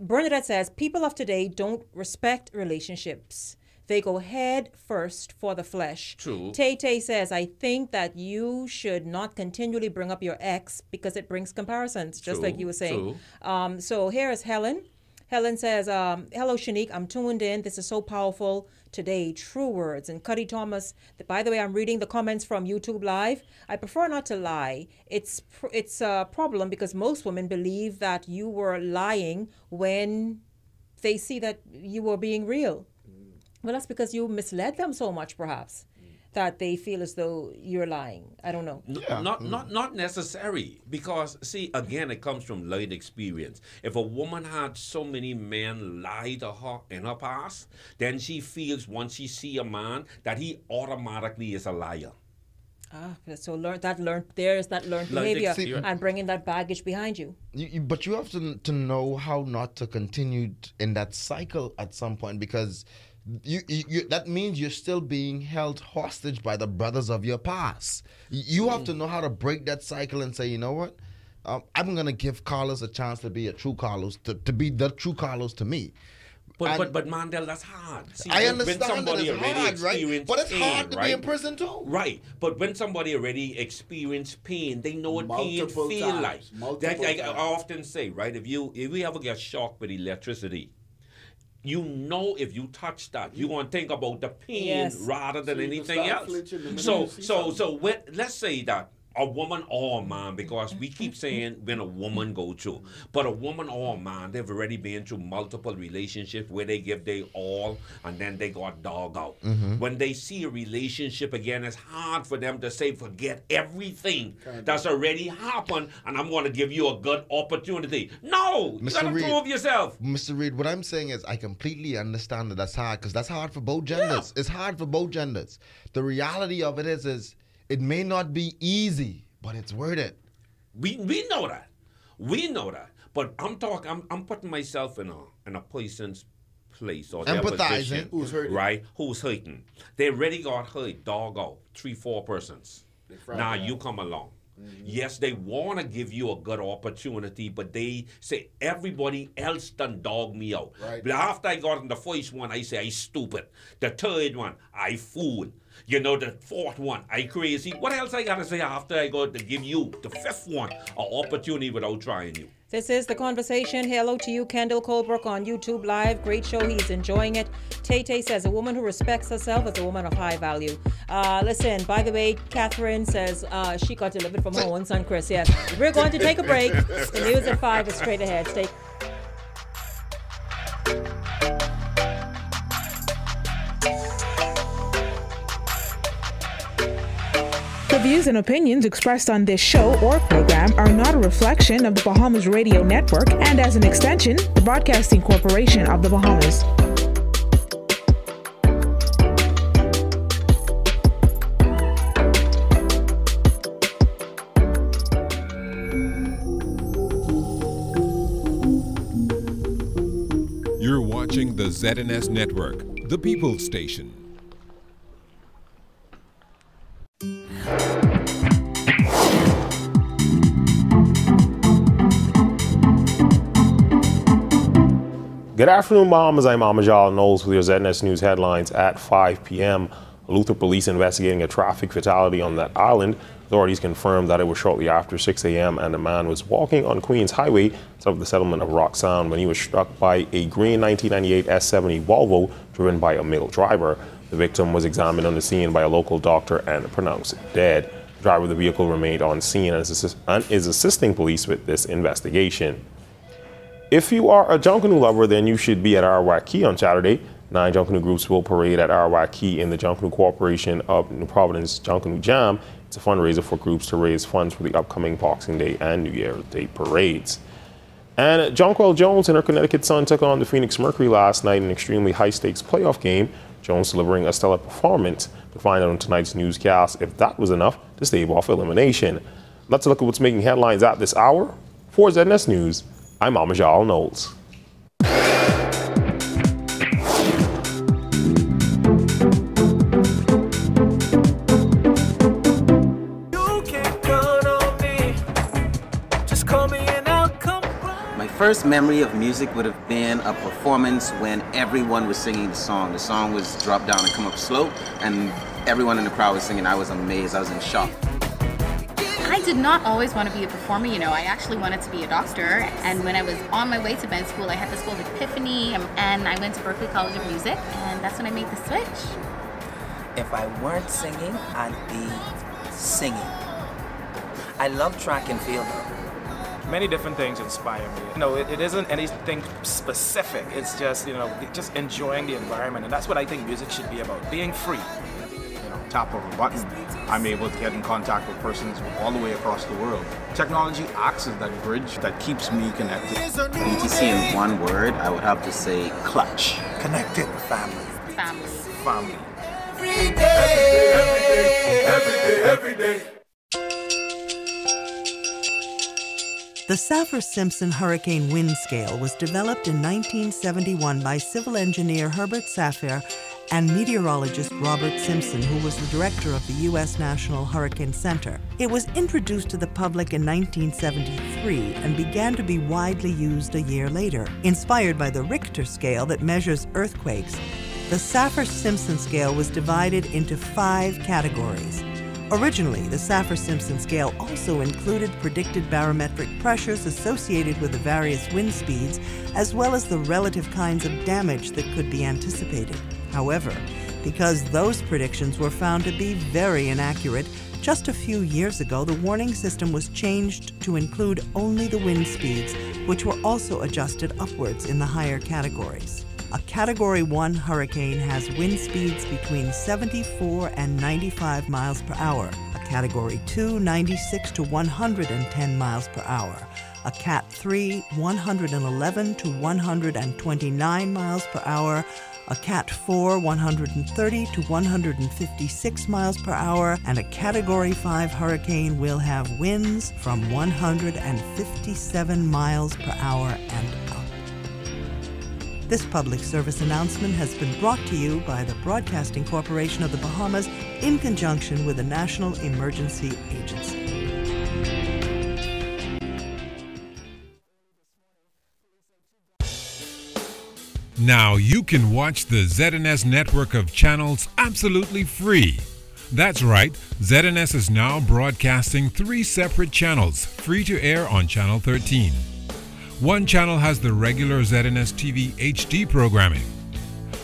Bernadette says, people of today don't respect relationships. they go head first for the flesh. True. Tay says, I think that you should not continually bring up your ex because it brings comparisons, just like you were saying. So here is Helen. Helen says, hello, Shenique. I'm tuned in. This is so powerful today. True words. And Cuddy Thomas, by the way, I'm reading the comments from YouTube Live. I prefer not to lie. It's a problem because most women believe that you were lying when they see that you were being real. Well, that's because you misled them so much, perhaps, that they feel as though you're lying. I don't know. Not necessary, because see, again, it comes from life experience. If a woman had so many men lie to her in her past, then she feels once she see a man that he automatically is a liar. So there's that learned behavior and bringing that baggage behind you. But you have to know how not to continue in that cycle at some point, because that means you're still being held hostage by the brothers of your past. You have to know how to break that cycle and say, you know what? I'm going to give Carlos a chance to be a true Carlos, to be the true Carlos to me. But Mandel, that's hard. See, I understand that it's hard, right? But it's hard to be in prison too. Right. But when somebody already experienced pain, they know what pain feel like. I often say, right, if you ever get shocked with electricity, you know if you touch that, you're going to think about the pain rather than anything else. So let's say that a woman or a man, because we keep saying when a woman go through, but a woman or a man, they've already been through multiple relationships where they give their all and then they got dog out. When they see a relationship again, it's hard for them to say, forget everything that's already happened and I'm going to give you a good opportunity. No, you got to prove yourself. Mr. Reed, what I'm saying is I completely understand that that's hard, because that's hard for both genders. It's hard for both genders. The reality of it is it may not be easy, but it's worth it. We know that. We know that. But I'm putting myself in a person's place or their position. Who's hurting. Right? Who's hurting. They already got hurt, dog out, 3-4 persons. Now you come along. Yes, they want to give you a good opportunity, but they say everybody else done dog me out. But after I got in the first one, I say I stupid. The third one, I fool. You know, the fourth one, I crazy. What else I got to say after I got to give you the fifth one an opportunity without trying you? This is The Conversation. Hello to you, Kendall Colebrook on YouTube Live. Great show. He's enjoying it. Tay says, a woman who respects herself is a woman of high value. Listen, by the way, Catherine says she got delivered from her own son, Chris. Yes. We're going to take a break. The news at 5 is straight ahead. Stay. The views and opinions expressed on this show or program are not a reflection of the Bahamas Radio Network and, as an extension, the Broadcasting Corporation of the Bahamas. You're watching the ZNS Network, the People's Station. Good afternoon, Bahamas. I'm Amajal Knowles with your ZNS News headlines at 5 p.m. Luther police investigating a traffic fatality on that island. Authorities confirmed that it was shortly after 6 a.m. and the man was walking on Queens Highway south of the settlement of Rock Sound when he was struck by a green 1998 S70 Volvo driven by a male driver. The victim was examined on the scene by a local doctor and pronounced dead. The driver of the vehicle remained on scene and is assisting police with this investigation. If you are a Junkanoo lover, then you should be at Arawak Key on Saturday. 9 Junkanoo groups will parade at Arawak Key in the Junkanoo Corporation of New Providence Junkanoo Jam. It's a fundraiser for groups to raise funds for the upcoming Boxing Day and New Year's Day parades. And Jonquel Jones and her Connecticut Sun took on the Phoenix Mercury last night in an extremely high-stakes playoff game. Jones delivering a stellar performance. To find out on tonight's newscast if that was enough to stave off elimination. Let's look at what's making headlines at this hour. For ZNS News, I'm Amajal Knowles. first memory of music would have been a performance when everyone was singing the song. The song was drop down and come up slow, and everyone in the crowd was singing. I was amazed. I was in shock. I did not always want to be a performer, you know. I actually wanted to be a doctor, and when I was on my way to med school, I had this whole epiphany, and I went to Berklee College of Music, and that's when I made the switch. If I weren't singing, I'd be singing. I love track and field though. Many different things inspire me. You know, it isn't anything specific. It's just, you know, just enjoying the environment. And that's what I think music should be about, being free. You know, tap of a button, I'm able to get in contact with persons all the way across the world. Technology acts as that bridge that keeps me connected. BTC in one word, I would have to say clutch. Connected. Family. Family. Family. Every day, every day, every day. The Saffir-Simpson Hurricane Wind Scale was developed in 1971 by civil engineer Herbert Saffir and meteorologist Robert Simpson, who was the director of the U.S. National Hurricane Center. It was introduced to the public in 1973 and began to be widely used a year later. Inspired by the Richter scale that measures earthquakes, the Saffir-Simpson Scale was divided into 5 categories. Originally, the Saffir-Simpson Scale also included predicted barometric pressures associated with the various wind speeds, as well as the relative kinds of damage that could be anticipated. However, because those predictions were found to be very inaccurate, just a few years ago, the warning system was changed to include only the wind speeds, which were also adjusted upwards in the higher categories. A Category 1 hurricane has wind speeds between 74 and 95 miles per hour. A Category 2, 96 to 110 miles per hour. A Cat 3, 111 to 129 miles per hour. A Cat 4, 130 to 156 miles per hour. And a Category 5 hurricane will have winds from 157 miles per hour and up. This public service announcement has been brought to you by the Broadcasting Corporation of the Bahamas in conjunction with the National Emergency Agency. Now you can watch the ZNS network of channels absolutely free. That's right, ZNS is now broadcasting 3 separate channels, free to air on Channel 13. One channel has the regular ZNS TV HD programming.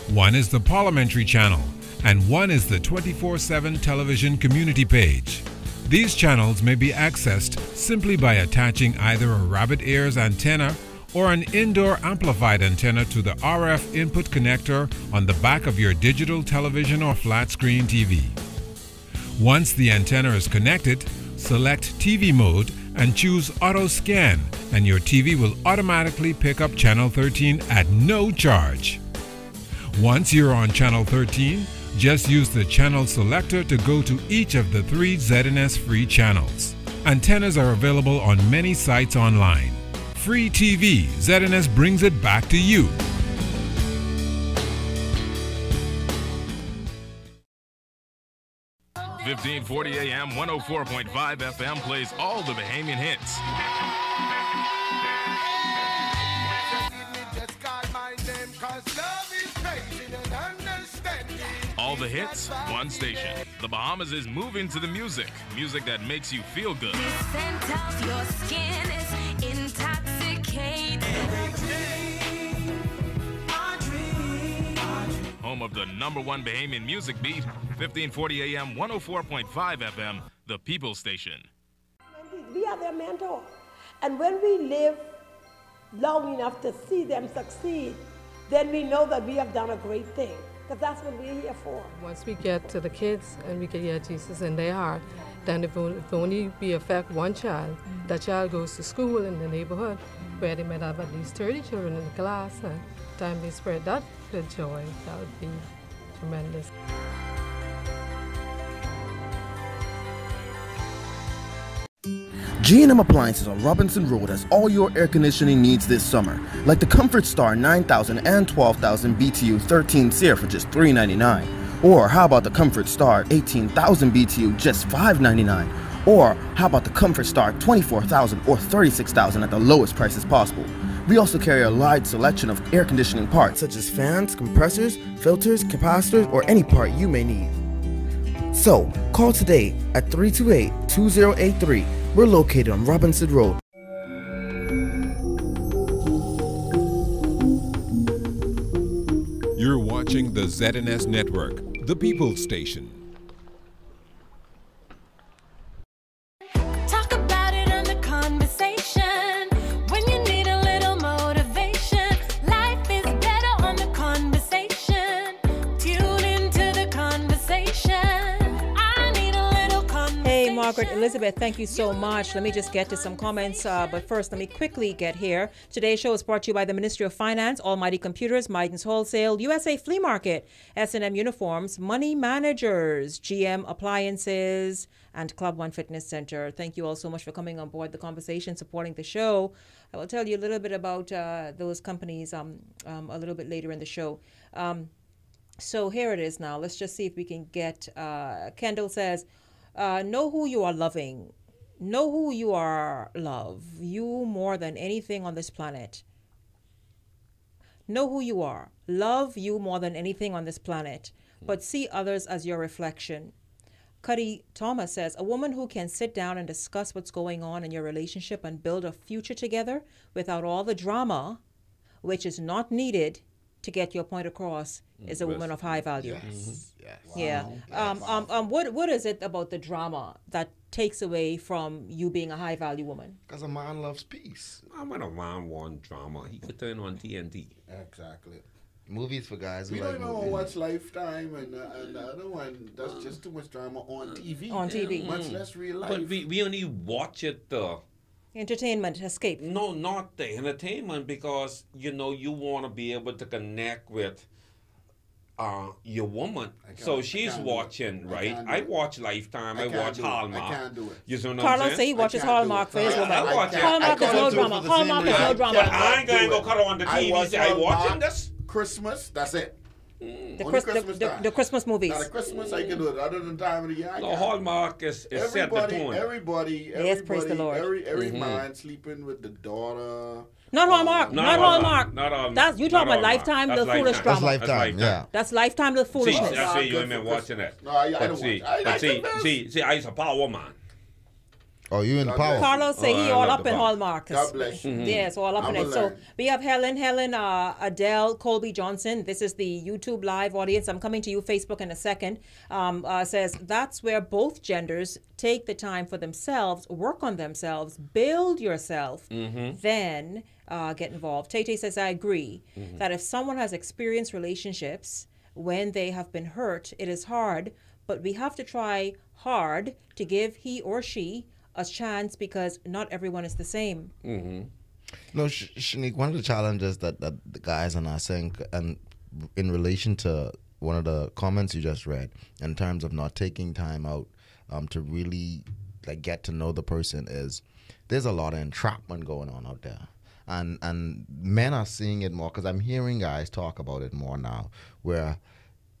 One is the Parliamentary channel, and one is the 24/7 television community page. These channels may be accessed simply by attaching either a rabbit ears antenna or an indoor amplified antenna to the RF input connector on the back of your digital television or flat screen TV. Once the antenna is connected, select TV mode and choose Auto Scan, and your TV will automatically pick up Channel 13 at no charge. Once you're on Channel 13, just use the channel selector to go to each of the 3 ZNS free channels. Antennas are available on many sites online. Free TV, ZNS brings it back to you. .1540 AM, 104.5 FM plays all the Bahamian hits. All the hits, one station. The Bahamas is moving to the music. Music that makes you feel good. The scent of your skin is intoxicating. Home of the #1 Bahamian music beat, 1540 AM, 104.5 FM, the People Station. We are their mentor. And when we live long enough to see them succeed, then we know that we have done a great thing. Because that's what we're here for. Once we get to the kids and we can get Jesus in their heart, then if only we affect one child, that child goes to school in the neighborhood where they might have at least 30 children in the class, and time they spread that good joy, that would be tremendous. G&M Appliances on Robinson Road has all your air conditioning needs this summer, like the Comfort Star 9000 and 12,000 BTU 13 SEER for just $3.99. Or how about the Comfort Star 18,000 BTU just $5.99? Or how about the Comfort Star 24,000 or $36,000 at the lowest prices possible? We also carry a large selection of air conditioning parts such as fans, compressors, filters, capacitors, or any part you may need. So, call today at 328-2083. We're located on Robinson Road. You're watching the ZNS Network, the People's Station. Talk about it on the conversation. When you need a little motivation, life is better on the conversation. Tune into the conversation. I need a little conversation. Hey, Margaret Elizabeth, thank you so much. Let me just get to some comments, but first, let me quickly get here. Today's show is brought to you by the Ministry of Finance, Almighty Computers, Midas Wholesale, USA Flea Market, S&M Uniforms, Money Managers, GM Appliances, and Club One Fitness Center. Thank you all so much for coming on board the conversation, supporting the show. I will tell you a little bit about those companies a little bit later in the show. So here it is now. Let's just see if we can get, Kendall says, know who you are loving. Know who you are love. You more than anything on this planet. Know who you are. Love you more than anything on this planet. But see others as your reflection. Cuddy Thomas says, a woman who can sit down and discuss what's going on in your relationship and build a future together without all the drama, which is not needed to get your point across, is a woman of high value. Yes. Yes. Yeah. What is it about the drama that takes away from you being a high value woman? Because a man loves peace. When a man wants drama, he could turn on TNT. Exactly. Movies for guys who We like don't even movies. watch Lifetime and the other one. That's just too much drama on TV. On TV. Much less real life. But we only watch it entertainment, escape. No, not the entertainment, because you want to be able to connect with your woman. So she's watching, right? I watch Lifetime, I watch Hallmark. I can't do it. You know what Carlos I'm say saying? he watches Hallmark for his woman. Hallmark is no drama. Hallmark is no drama. I ain't gonna go cut on the TV and say I watching this. Christmas, that's it. The Christmas movies. Now the Christmas, I can do it. Other than time of the year, No, Hallmark is set the tone. Everybody, yes, praise the Lord. Every man sleeping with the daughter. Not Hallmark. Not Hallmark. Not Hallmark. That's you talking about Lifetime, That's Little Foolish drama. That's Lifetime. Yeah. That's Lifetime, Little Foolishness. See, I see you ain't been watching it. No, I don't see, watch. I used a power man. Oh, you in power? Carlos say he all up in Hallmark. God bless you. Yes, all up in it. So we have Helen, Adele, Colby Johnson. This is the YouTube live audience. I'm coming to you, Facebook, in a second. Says that's where both genders take the time for themselves, work on themselves, build yourself, then get involved. Tay says, I agree that if someone has experienced relationships when they have been hurt, it is hard, but we have to try hard to give he or she a chance, because not everyone is the same. No, Shenique, one of the challenges that the guys are not saying, and in relation to one of the comments you just read, in terms of not taking time out to really get to know the person, is there's a lot of entrapment going on out there. And men are seeing it more, because I'm hearing guys talk about it more now, where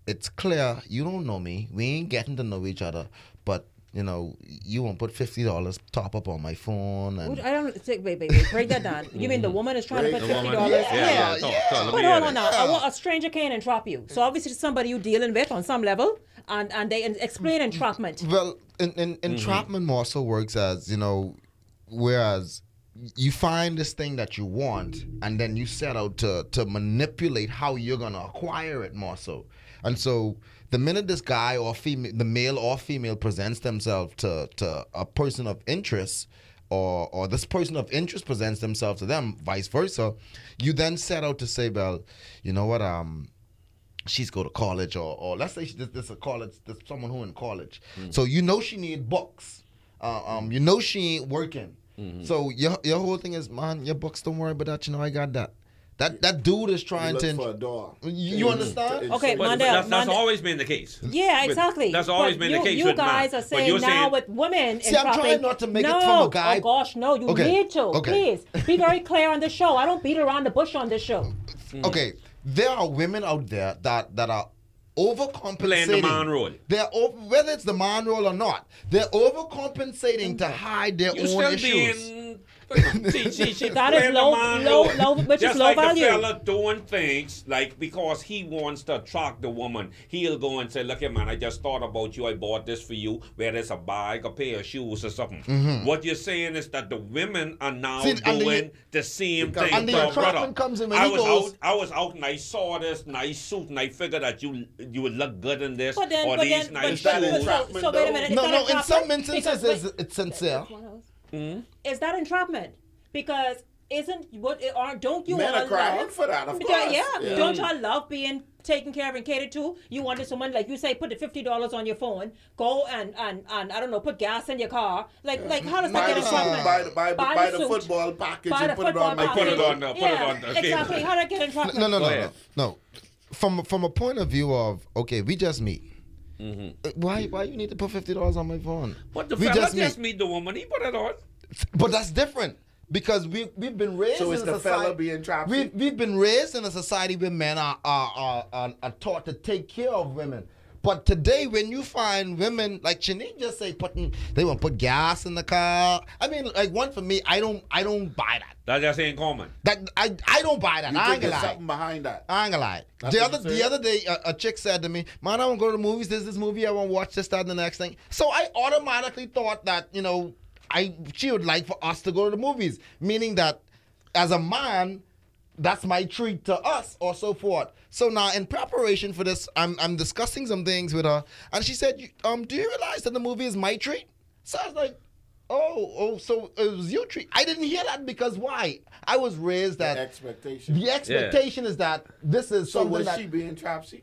it's clear, you don't know me, we ain't getting to know each other, but you won't put $50 top up on my phone. And I don't wait, break that down. You mean the woman is trying to put $50? Yeah. But hold on now. A stranger can't entrap you. So obviously it's somebody you're dealing with on some level, and they explain entrapment. Well, entrapment more so works as, whereas you find this thing that you want, and then you set out to manipulate how you're going to acquire it more so. And so the minute this guy or female, the male or female, presents themselves to a person of interest, or this person of interest presents themselves to them, vice versa, you then set out to say, well, you know what, she's go to college, or let's say there's a college, there's someone who in college. So she need books. She ain't working. So your whole thing is, man, your books, don't worry about that. I got that. That dude is trying to. For a door. You understand? Okay, but Mandel. That's always been the case. Yeah, exactly. That's always been the case. You guys are saying now with women. See, I'm trying not to make it from a guy. Oh gosh, no, you need to. Okay. Please be very clear on the show. I don't beat around the bush on this show. Okay, there are women out there that are overcompensating. Playing the man role. Whether it's the man role or not, they're overcompensating to hide their own issues. She that is low, which just is low like value. the fella doing things like because he wants to attract the woman, he'll go and say, "Look, here, man, I just thought about you. I bought this for you. Whether it's a bag, a pair of shoes, or something." What you're saying is that the women are now doing the same thing. And the entrapment comes in when he goes. I was out and I saw this nice suit and I figured that you would look good in this But then, or these nice so shoes. wait a minute. No, in some instances it's sincere. Is that entrapment? Because don't you Men want are crying for that, of because, course. yeah. Don't y'all love being taken care of and catered to? You wanted someone, like you say, put the $50 on your phone, go and I don't know, put gas in your car. Like how does that get entrapment? Buy the football package and put it on my Put it on exactly. How does that get entrapment? No. From a point of view of, okay, we just meet. Why you need to put $50 on my phone? What the fella just meet the woman, he put it on. But that's different. Because we've been raised so in it's a the society. fella being trapped. We've been raised in a society where men are taught to take care of women. But today, when you find women like Shenique just say they want to put gas in the car. I mean, like one for me, I don't buy that. That just ain't common. That I don't buy that. You I think ain't there's gonna lie. something behind that? I ain't gonna lie. That's The other day, a chick said to me, "Man, I want to go to the movies. There's this movie I want to watch. This, that, and the next thing." So I automatically thought that she would like for us to go to the movies, meaning that as a man, that's my treat to us or so forth. So now in preparation for this, I'm discussing some things with her, and she said, do you realize that the movie is my treat? So I was like, oh, so it was your treat. I didn't hear that because why? I was raised that the expectation is that this is so something was that she being trapsy?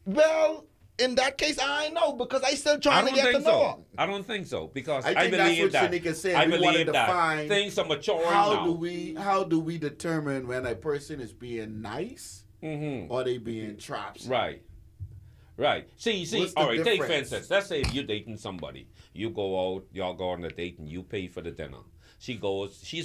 Well, in that case, I know because I still trying to get to know her. I don't think so because I think that's what Shenique is saying. I we want to believe that define things are maturing how now. How do we determine when a person is being nice or they being trapsy? Right. See. What's the All right. Take for difference? instance. Let's say if you're dating somebody, you go out, y'all go on a date, and you pay for the dinner. She's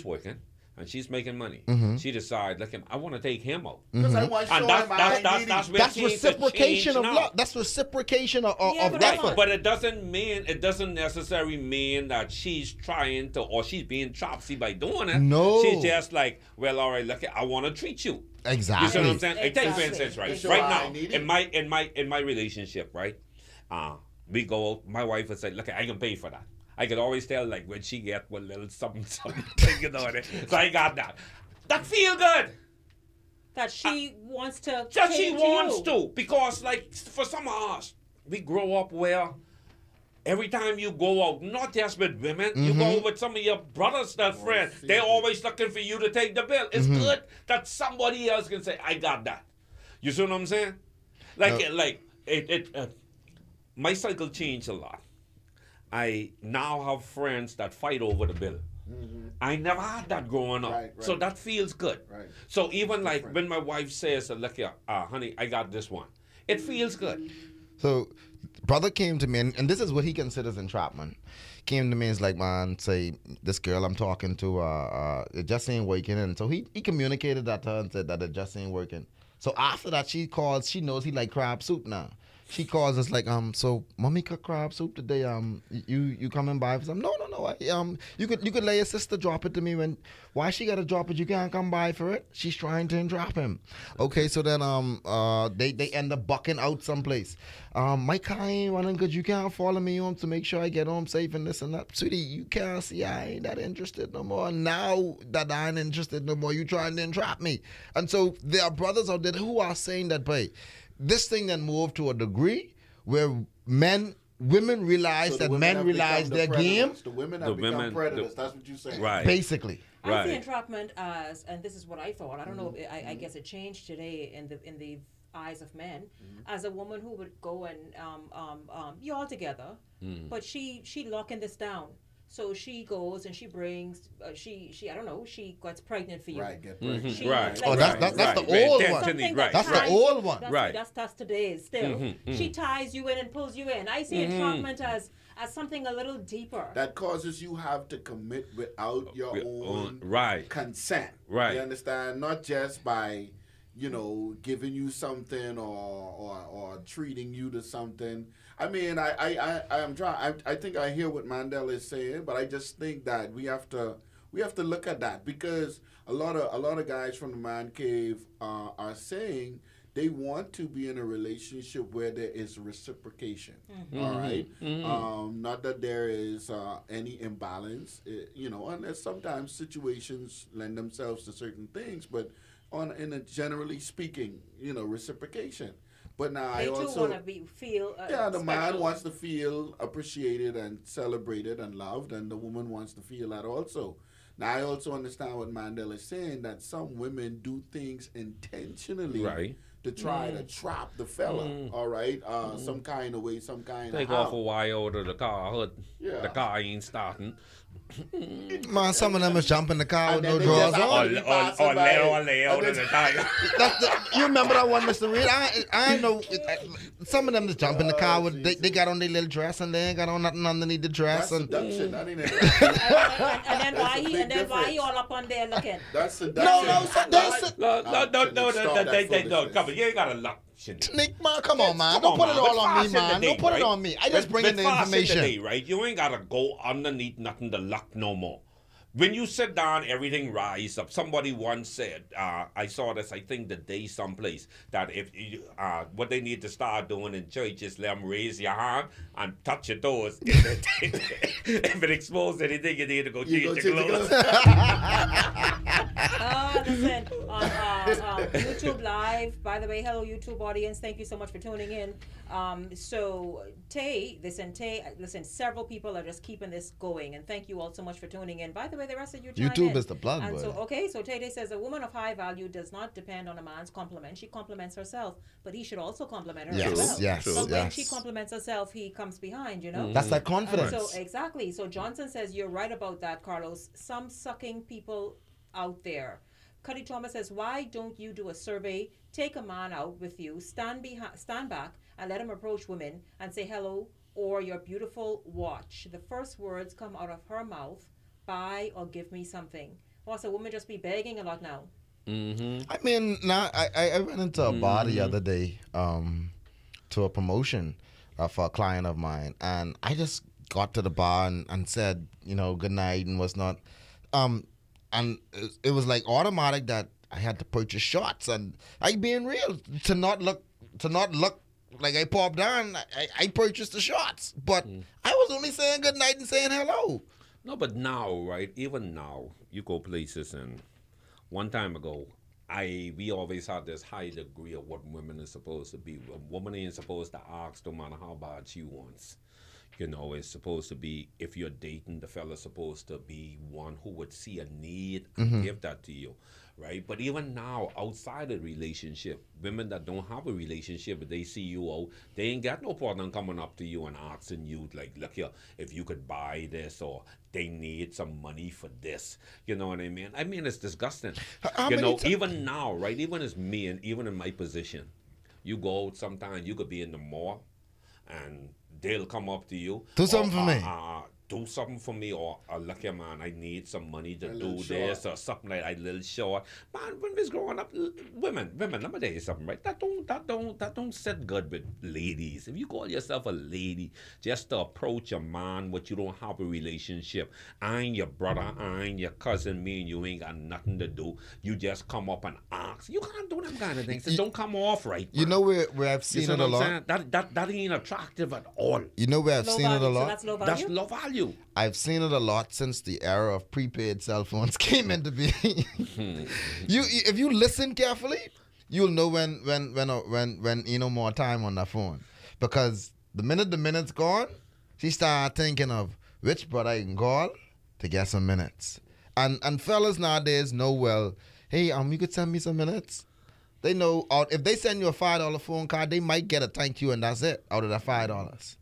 working. And she's making money. She decides, look, I want to take him out. Because I want to show him that's reciprocation of love. That's reciprocation of effort. But it doesn't necessarily mean that she's trying to or she's being trapsy by doing it. No. She's just like, well, all right, look, I want to treat you. Exactly. You see what I'm saying? Exactly. Take for instance, right now, in my relationship, right? We go out, my wife would say, look, I can pay for that. I could always tell, like, when she get one little something, so I got that. That feel good. That she wants to. That she cater to wants you. to. Because, like, for some of us, we grow up where every time you go out, not just with women, you go with some of your brothers, that friend. They're always looking for you to take the bill. It's good that somebody else can say, I got that. You see what I'm saying? My cycle changed a lot. I now have friends that fight over the bill. I never had that growing up. Right. So that feels good. Right. So even like when my wife says, look here, honey, I got this one. It feels good. So brother came to me, and this is what he considers entrapment. Came to me and is like, man, say, this girl I'm talking to, it just ain't working. And so he communicated that to her and said that it just ain't working. So after that, she calls, she knows he like crab soup now. She calls us like, so mommy cook crab soup today. You coming by for some? No. You could let your sister drop it to me when. Why she gotta drop it? You can't come by for it. She's trying to entrap him. Okay, so then they end up bucking out someplace. My car ain't running good. You can't follow me home to make sure I get home safe and this and that. Sweetie, you can't see I ain't that interested no more. Now that I ain't interested no more, you trying to entrap me. And so there are brothers out there who are saying that, hey, this thing then moved to a degree where women realize that men realize their game. The women have become predators. That's what you're saying. Right. Basically. I see entrapment as, and this is what I thought. I don't know. I guess it changed today in the eyes of men, as a woman who would go and you all together, but she locking this down. So she goes and she brings, she I don't know, she gets pregnant for you. Right, get pregnant. She, that's the old one. That's the old one. That's today's still. She ties you in and pulls you in. I see entrapment as something a little deeper. That causes you have to commit without your own consent. Right. You understand? Not just by, giving you something or treating you to something. I mean, I am trying. I think I hear what Mandela is saying, but I just think that we have to we have to look at that, because a lot of guys from the man cave are saying they want to be in a relationship where there is reciprocation. All right, not that there is any imbalance, and there's sometimes situations lend themselves to certain things, but generally speaking, reciprocation. But now they I also want to feel the special. man wants to feel appreciated and celebrated and loved, and the woman wants to feel that also. Now I also understand what Mandela is saying, that some women do things intentionally to try to trap the fella. All right, some kind of way, some kind Take of off a wire out of the car. The car ain't starting. Man, some of them is jumping the car with no drawers on. Or lay out of the tire. You remember that one, Mr. Reed? I know. Some of them is jumping the car with they got on their little dress and they ain't got on nothing underneath the dress. That's seduction. That ain't and then why he all up on there looking? That's seduction. No. Come on, you ain't gotta look. Shenique, man, come on, man. Don't put it all on me, man. Don't put it on me. I just bring in the information. Today, right? You ain't gotta go underneath nothing to luck no more. When you sit down, everything rise up. Somebody once said, I saw this, I think the day someplace, that if you, what they need to start doing in church is let them raise your hand and touch your toes. If it exposes anything, you need to go change your clothes. Listen, on YouTube Live, by the way, hello YouTube audience, thank you so much for tuning in. So Tay, listen, several people are just keeping this going, and thank you all so much for tuning in. By the way, the rest of you YouTube is the blood. And so, so Tay says, a woman of high value does not depend on a man's compliment. She compliments herself, but he should also compliment her as well. Yes, but when she compliments herself, he comes behind, That's that confidence. So exactly. So Johnson says, you're right about that, Carlos. Some sucking people out there. Cuddy Thomas says, why don't you do a survey, take a man out with you, stand back and let him approach women and say hello or your beautiful watch. The first words come out of her mouth, buy or give me something. Also, women just be begging a lot now. I mean, now I went into a bar the other day to a promotion for a client of mine, and I just got to the bar and said, good night and whatnot. And it was like automatic that I had to purchase shots, and I being real to not look like I popped down. I purchased the shots, but I was only saying good night and saying hello. No, but now, right? Even now, you go places, and one time ago, we always had this high degree of what women are supposed to be. A woman ain't supposed to ask no matter how bad she wants. It's supposed to be, if you're dating, the fella's supposed to be one who would see a need and give that to you, right? But even now, outside of the relationship, women that don't have a relationship, if they see you out, they ain't got no problem coming up to you and asking you, like, look here, if you could buy this, or they need some money for this. You know what I mean? I mean, it's disgusting. Even now, right? Even as me, and even in my position, you go out sometimes, you could be in the mall, and they'll come up to you. Do something for me. Do something for me, or look here, man, I need some money to do this, or something like that, a little short. Man, when we was growing up, women, let me tell you something, right? That don't sit good with ladies. If you call yourself a lady, just to approach a man with you don't have a relationship, I ain't your brother, I ain't your cousin, me and you ain't got nothing to do. You just come up and ask. You can't do them kind of things. It don't come off right. Man. You know where I've seen it a lot. That ain't attractive at all. You know where I've seen it a lot. So that's low value. I've seen it a lot since the era of prepaid cell phones came into being. If you listen carefully, you'll know when more time on the phone, because the minute's gone, she start thinking of which brother I can call to get some minutes. And fellas nowadays know, well, hey, you could send me some minutes. They know if they send you a $5 phone card, they might get a thank you and that's it out of that $5.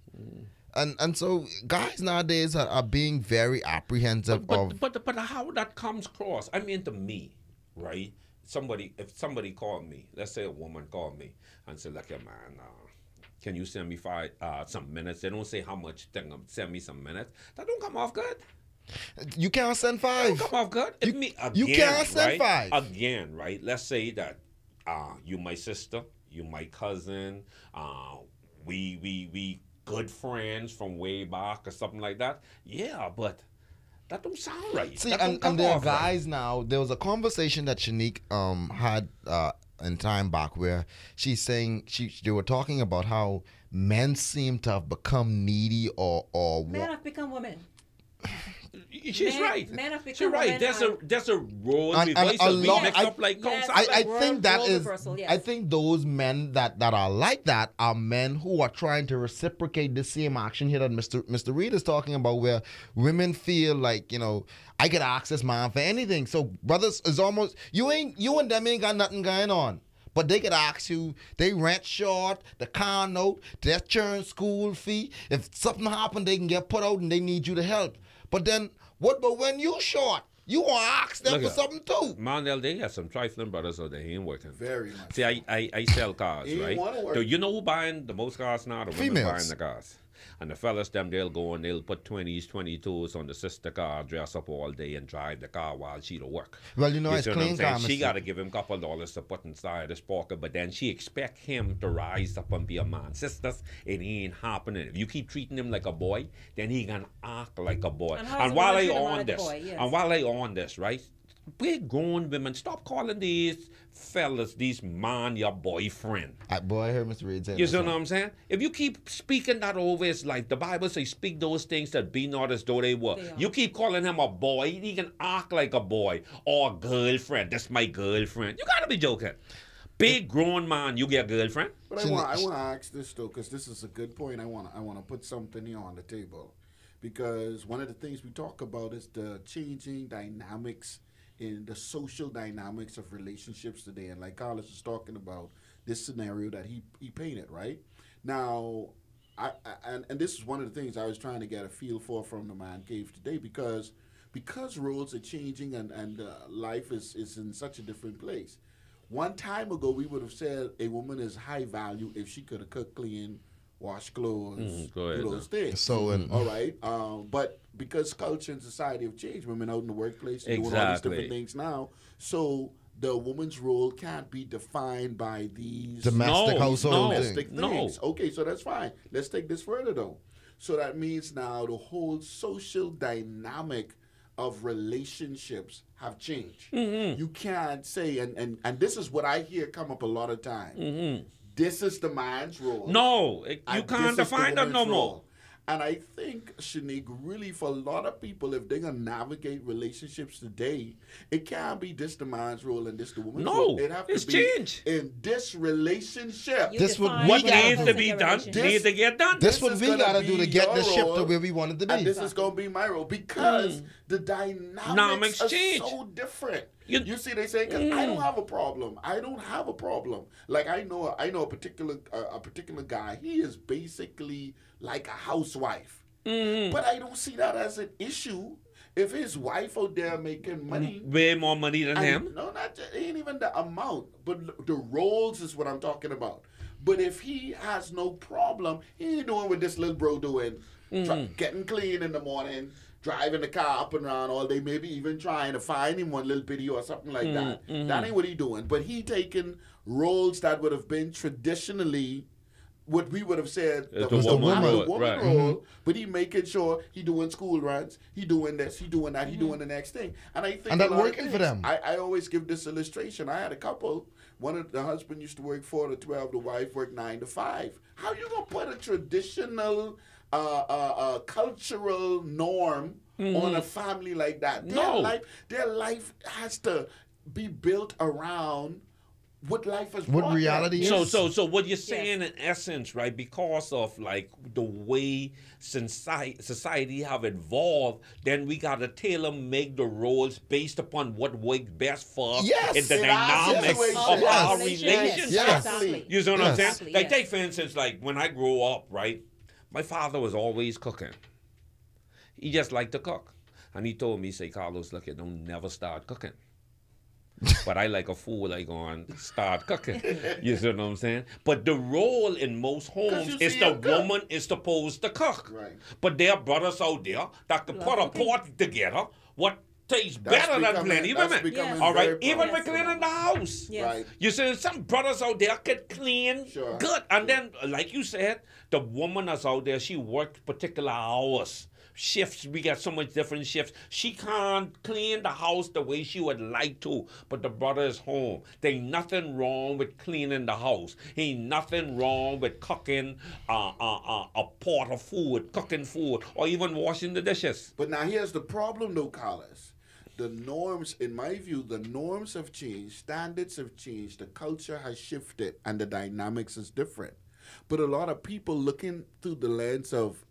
And so guys nowadays are being very apprehensive but how that comes across. I mean, to me, right? If somebody called me, let's say a woman called me and said, look, man, can you send me some minutes? They don't say how much. Send me some minutes. That don't come off good. You can't send 5. Don't come off good. You can't send 5. Again, right? Let's say that you my sister, you my cousin, we good friends from way back or something like that. Yeah, but That don't sound right. See, That and don't come there are off right. guys now. There was a conversation that Shenique had in time back where she's saying they were talking about how men seem to have become needy or Men have become women. She's right. Men have She's become right. women. There's a role and reversal. a lot, mixed up like I think that role is. reversal, yes. I think those men that are like that are men who are trying to reciprocate the same action here that Mr. Reed is talking about, where women feel like, you know, I could ask this man for anything. So brothers is almost you and them ain't got nothing going on. But they could ask you, they rent short, the car note, their churn school fee. If something happened, they can get put out and they need you to help. But then, but when you short, you want to ask them for something too. Mandel, they have some trifling brothers so they ain't working. Very much. See, I sell cars, He right? wanna work. Do you know who buying the most cars now? The women Females. buying the cars. And the fellas, they'll go and they'll put 20s, 22s on the sister car, dress up all day and drive the car while she to work. Well, you know, it's see what I'm clean saying? car, She Mr. got to give him a couple of dollars to put inside his pocket, but then she expect him to rise up and be a man. Sisters, it ain't happening. If you keep treating him like a boy, then he gonna act like a boy. And while I treat him on like a this, boy, yes. and while I on this, right? Big grown women, stop calling these fellas, these man, your boyfriend. Boy, I heard Mr. Reed say You that. see what I'm saying? If you keep speaking that over his life, the Bible says, speak those things that be not as though they were. You keep calling him a boy, he can act like a boy. Or a girlfriend, that's my girlfriend. You gotta be joking. Big grown man, you get a girlfriend? But I want to ask this though, because this is a good point. I want to put something here on the table, because one of the things we talk about is the changing dynamics in the social dynamics of relationships today. And like Carlos is talking about this scenario that he painted, right? Now, and this is one of the things I was trying to get a feel for from the Man Cave today, because roles are changing and life is in such a different place. One time ago, we would have said a woman is high value if she could have cooked, clean, wash clothes, do those things. So, all right. But because culture and society have changed, women out in the workplace doing all these different things now. So the woman's role can't be defined by these domestic household domestic things. Okay, so that's fine. Let's take this further though. So that means now the whole social dynamic of relationships have changed. You can't say, and this is what I hear come up a lot of time. This is the man's role. No, you can't define that no more. And I think, Shenique, really for a lot of people, if they're going to navigate relationships today, it can't be this the man's role and this the woman's role. No, it have it's to be changed. in this relationship. This what needs to be done needs to get done. This what we got to do to get the ship to role, where we want it to be. And this is going to be my role, because the dynamics are change. so different. You see, they say, because I don't have a problem. I don't have a problem. Like I know a particular guy. He is basically like a housewife, but I don't see that as an issue. If his wife out there making money, way more money than him. No, not just, it ain't even the amount, but the roles is what I'm talking about. But if he has no problem, he ain't doing what this little bro doing, getting clean in the morning, driving the car up and around all day, maybe even trying to find him one little video or something like that. That ain't what he doing. But he taking roles that would have been traditionally what we would have said that was the woman role, but he making sure he doing school runs, he doing this, he doing that, he doing the next thing. And I think that working for them. I always give this illustration. I had a couple. One of the husband used to work 4 to 12, the wife worked 9 to 5. How you gonna put a traditional cultural norm on a family like that? Their life has to be built around what life is. What reality is. So what you're saying in essence, right? Because of like the way society have evolved, then we gotta tailor make the roles based upon what works best for us in the dynamics of our relationship. Exactly. You know what I'm saying? Like take for instance, like when I grew up, right? My father was always cooking. He just liked to cook, and he told me, "Say, Carlos, look, don't never start cooking." But I like a fool, I go and start cooking. You see what I'm saying? But the role in most homes is the woman is supposed to cook. Right. But there are brothers out there that can put a pot together what tastes better than plenty women. All right, even with cleaning the house. Yes. Right. You see, some brothers out there can clean good. And then, like you said, the woman that's out there, she works particular hours. shifts. We got so much different shifts. She can't clean the house the way she would like to, but the brother is home. There ain't nothing wrong with cleaning the house. Ain't nothing wrong with cooking a pot of food, cooking food, or even washing the dishes. But now here's the problem, though, Carlos. The norms, in my view, the norms have changed, standards have changed, the culture has shifted, and the dynamics is different. But a lot of people looking through the lens of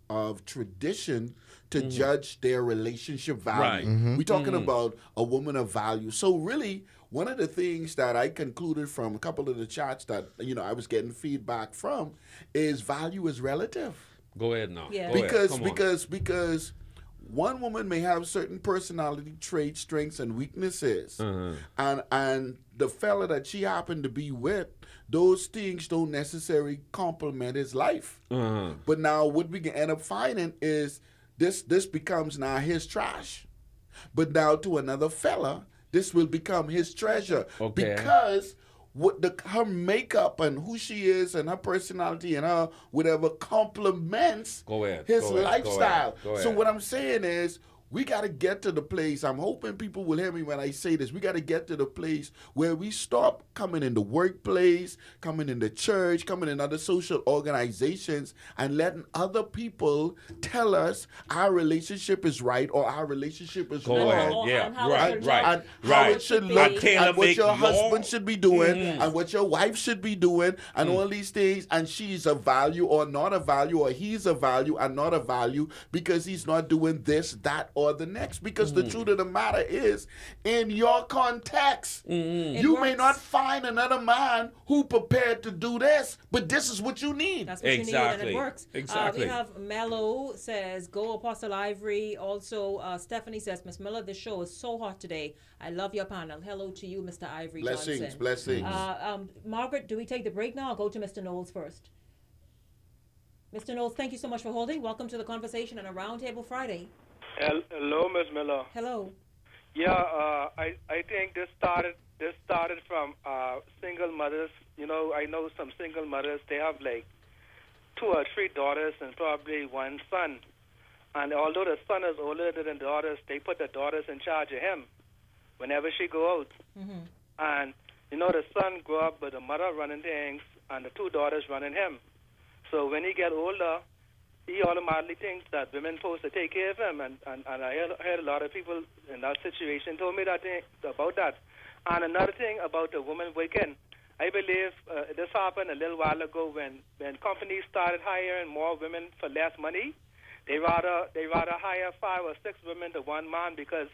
tradition to judge their relationship value. Right. We're talking about a woman of value. So really, one of the things that I concluded from a couple of the chats that I was getting feedback from is value is relative. Go ahead now. Yeah. Go ahead. Because one woman may have certain personality traits, strengths, and weaknesses. And the fella that she happened to be with, those things don't necessarily complement his life. But now what we can end up finding is this becomes now his trash. But now to another fella, this will become his treasure. Okay. Because her makeup and who she is and her personality and her whatever complements his lifestyle. So what I'm saying is, we got to get to the place, I'm hoping people will hear me when I say this, we got to get to the place where we stop coming in the workplace, coming in the church, coming in other social organizations, and letting other people tell us our relationship is right or our relationship is wrong. Yeah, And how it should look, and what your husband should be doing, and what your wife should be doing, and all these things, and she's a value or not a value, or he's a value and not a value because he's not doing this, that, or the next. Because the truth of the matter is, in your context, you may not find another man who prepared to do this, but this is what you need. That's what you need, and it works. Exactly. We have Mello says, go Apostle Ivory. Also, Stephanie says, Miss Miller, this show is so hot today. I love your panel. Hello to you, Mr. Ivory Johnson. Blessings. Margaret, do we take the break now? I'll go to Mr. Knowles first. Mr. Knowles, thank you so much for holding. Welcome to the conversation on a Roundtable Friday. Hello, Ms. Miller. Hello. Yeah, I think this started from single mothers. I know some single mothers. They have like 2 or 3 daughters and probably 1 son. And although the son is older than the daughters, they put the daughters in charge of him whenever she go out. And the son grew up with the mother running things and the 2 daughters running him. So when he get older, he automatically thinks that women supposed to take care of him, and I heard a lot of people in that situation told me about that. And another thing about the woman working, I believe this happened a little while ago when companies started hiring more women for less money. They rather hire 5 or 6 women to 1 man because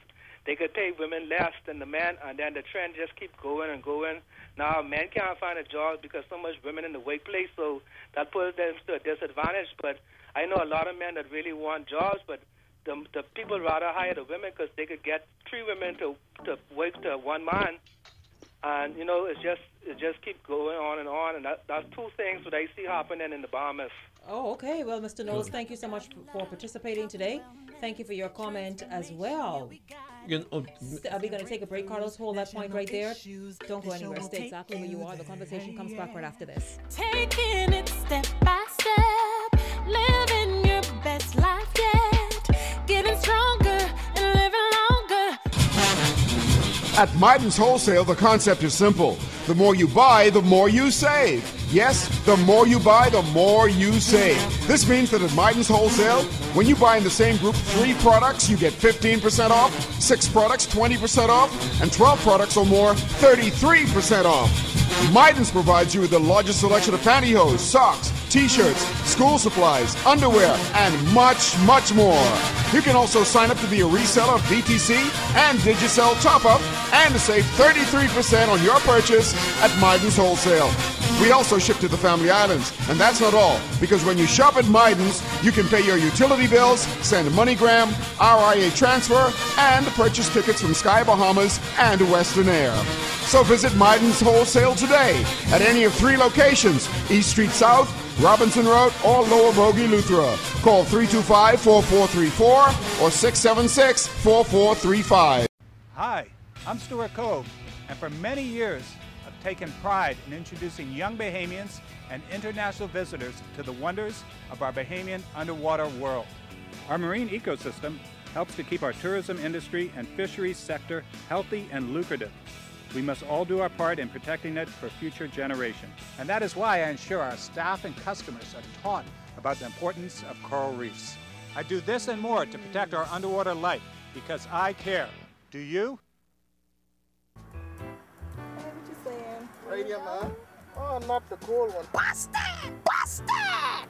they could pay women less than the men, and then the trend just keeps going and going. Now men can't find a job because so much women in the workplace, so that puts them to a disadvantage. But I know a lot of men that really want jobs, but the people rather hire the women because they could get 3 women to work to 1 man, and it just keeps going on, and that's 2 things that I see happening in the Bahamas. Oh, okay. Well, Mr. Knowles, thank you so much for participating today. Thank you for your comment as well. Are we going to take a break, Carlos? Hold that point right there. Don't go anywhere. Stay exactly where you are. The conversation comes back right after this. Taking it step by step, living your best life yet, getting stronger and living longer. At Midas Wholesale, the concept is simple. The more you buy, the more you save. Yes, the more you buy, the more you save. This means that at Midas Wholesale, when you buy in the same group 3 products, you get 15% off, 6 products, 20% off, and 12 products or more, 33% off. Midas provides you with the largest selection of pantyhose, socks, t-shirts, school supplies, underwear, and much, much more. You can also sign up to be a reseller of DTC and Digicel top-up and save 33% on your purchase at Midas Wholesale. We also ship to the Family Islands, and that's not all, because when you shop at Midas, you can pay your utility bills, send MoneyGram, RIA transfer, and purchase tickets from Sky Bahamas and Western Air. So visit Midas Wholesale today at any of 3 locations, East Street South, Robinson Road, or Lower Bogey, Luthra. Call 325-4434 or 676-4435. Hi, I'm Stuart Cove, and for many years, I've taken pride in introducing young Bahamians and international visitors to the wonders of our Bahamian underwater world. Our marine ecosystem helps to keep our tourism industry and fisheries sector healthy and lucrative. We must all do our part in protecting it for future generations. And that is why I ensure our staff and customers are taught about the importance of coral reefs. I do this and more to protect our underwater life because I care. Do you? What you saying? Right here, man. Oh, not the cold one. Busted! Busted!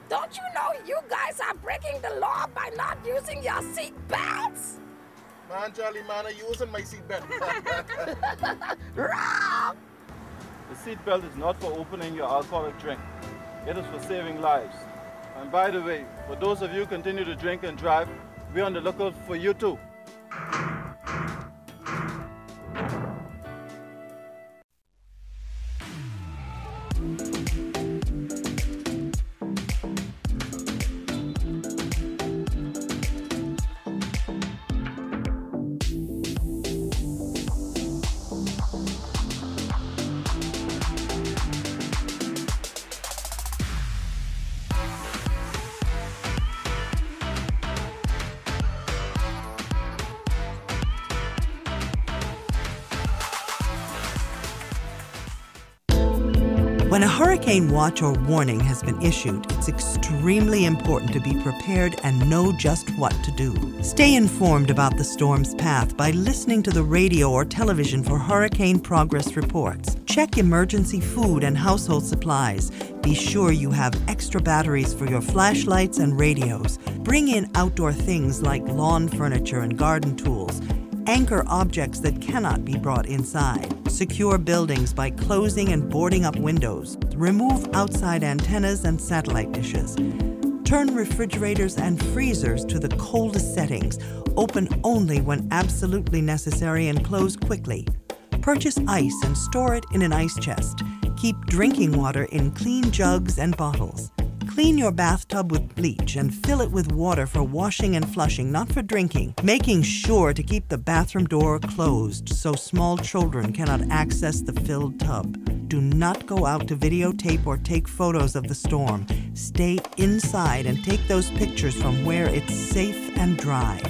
Don't you know you guys are breaking the law by not using your seat belts? Man, Charlie, man, I'm using my seatbelt. Wrong! The seatbelt is not for opening your alcoholic drink. It is for saving lives. And by the way, for those of you who continue to drink and drive, we're on the lookout for you too. When a hurricane watch or warning has been issued, it's extremely important to be prepared and know just what to do. Stay informed about the storm's path by listening to the radio or television for hurricane progress reports. Check emergency food and household supplies. Be sure you have extra batteries for your flashlights and radios. Bring in outdoor things like lawn furniture and garden tools. Anchor objects that cannot be brought inside. Secure buildings by closing and boarding up windows. Remove outside antennas and satellite dishes. Turn refrigerators and freezers to the coldest settings. Open only when absolutely necessary and close quickly. Purchase ice and store it in an ice chest. Keep drinking water in clean jugs and bottles. Clean your bathtub with bleach and fill it with water for washing and flushing, not for drinking, making sure to keep the bathroom door closed so small children cannot access the filled tub. Do not go out to videotape or take photos of the storm. Stay inside and take those pictures from where it's safe and dry.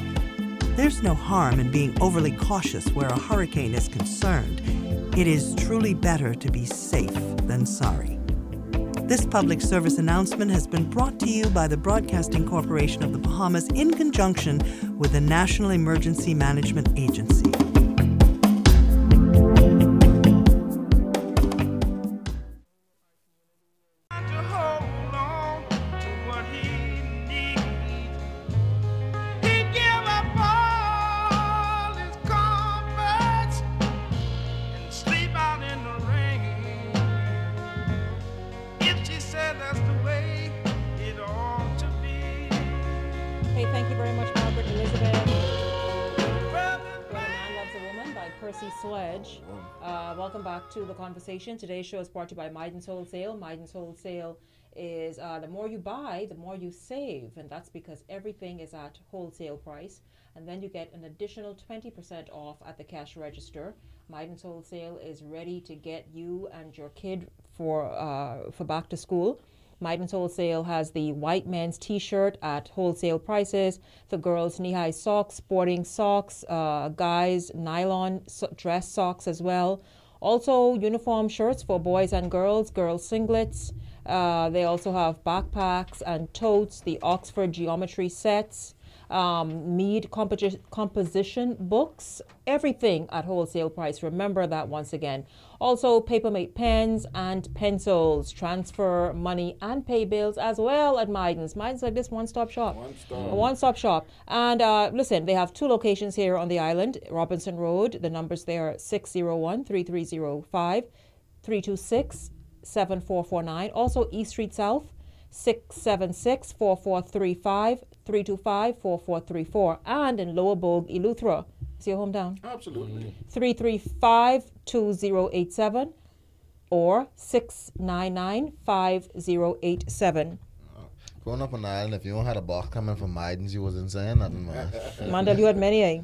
There's no harm in being overly cautious where a hurricane is concerned. It is truly better to be safe than sorry. This public service announcement has been brought to you by the Broadcasting Corporation of the Bahamas in conjunction with the National Emergency Management Agency. Welcome back to the conversation. Today's show is brought to you by Midas Wholesale. Midas Wholesale is the more you buy, the more you save, and that's because everything is at wholesale price. And then you get an additional 20% off at the cash register. Midas Wholesale is ready to get you and your kid for back to school. Midas Wholesale has the white men's t-shirt at wholesale prices. For girls, knee-high socks, sporting socks, guys, nylon dress socks as well. Also, uniform shirts for boys and girls singlets. They also have backpacks and totes, the Oxford geometry sets, Mead composition books, everything at wholesale price. Remember that once again. Also, Papermate pens and pencils, transfer money and pay bills as well at Midas. Midas like this one-stop shop. A one-stop shop. And listen, they have two locations here on the island. Robinson Road, the numbers there are 601-3305, 326-7449. Also, East Street South, 676-4435, 325-4434. And in Lower Bogue, Eleuthera. Is your hometown? Absolutely. 335-2087 or 699-5087. Growing up on the island, if you don't have a box coming from Midas, you wasn't saying nothing, man. Mandel, you had many, eh?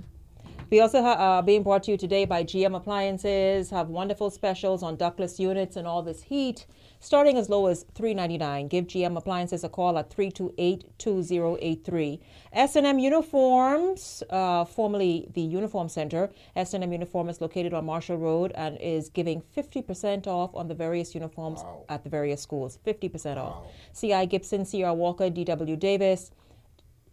We also being brought to you today by GM Appliances. Have wonderful specials on ductless units and all this heat, starting as low as $3.99. Give GM Appliances a call at 328-2083. S&M Uniforms, formerly the Uniform Center. S&M Uniform is located on Marshall Road and is giving 50% off on the various uniforms at the various schools. 50% off. C.I. Gibson, C.R. Walker, D.W. Davis,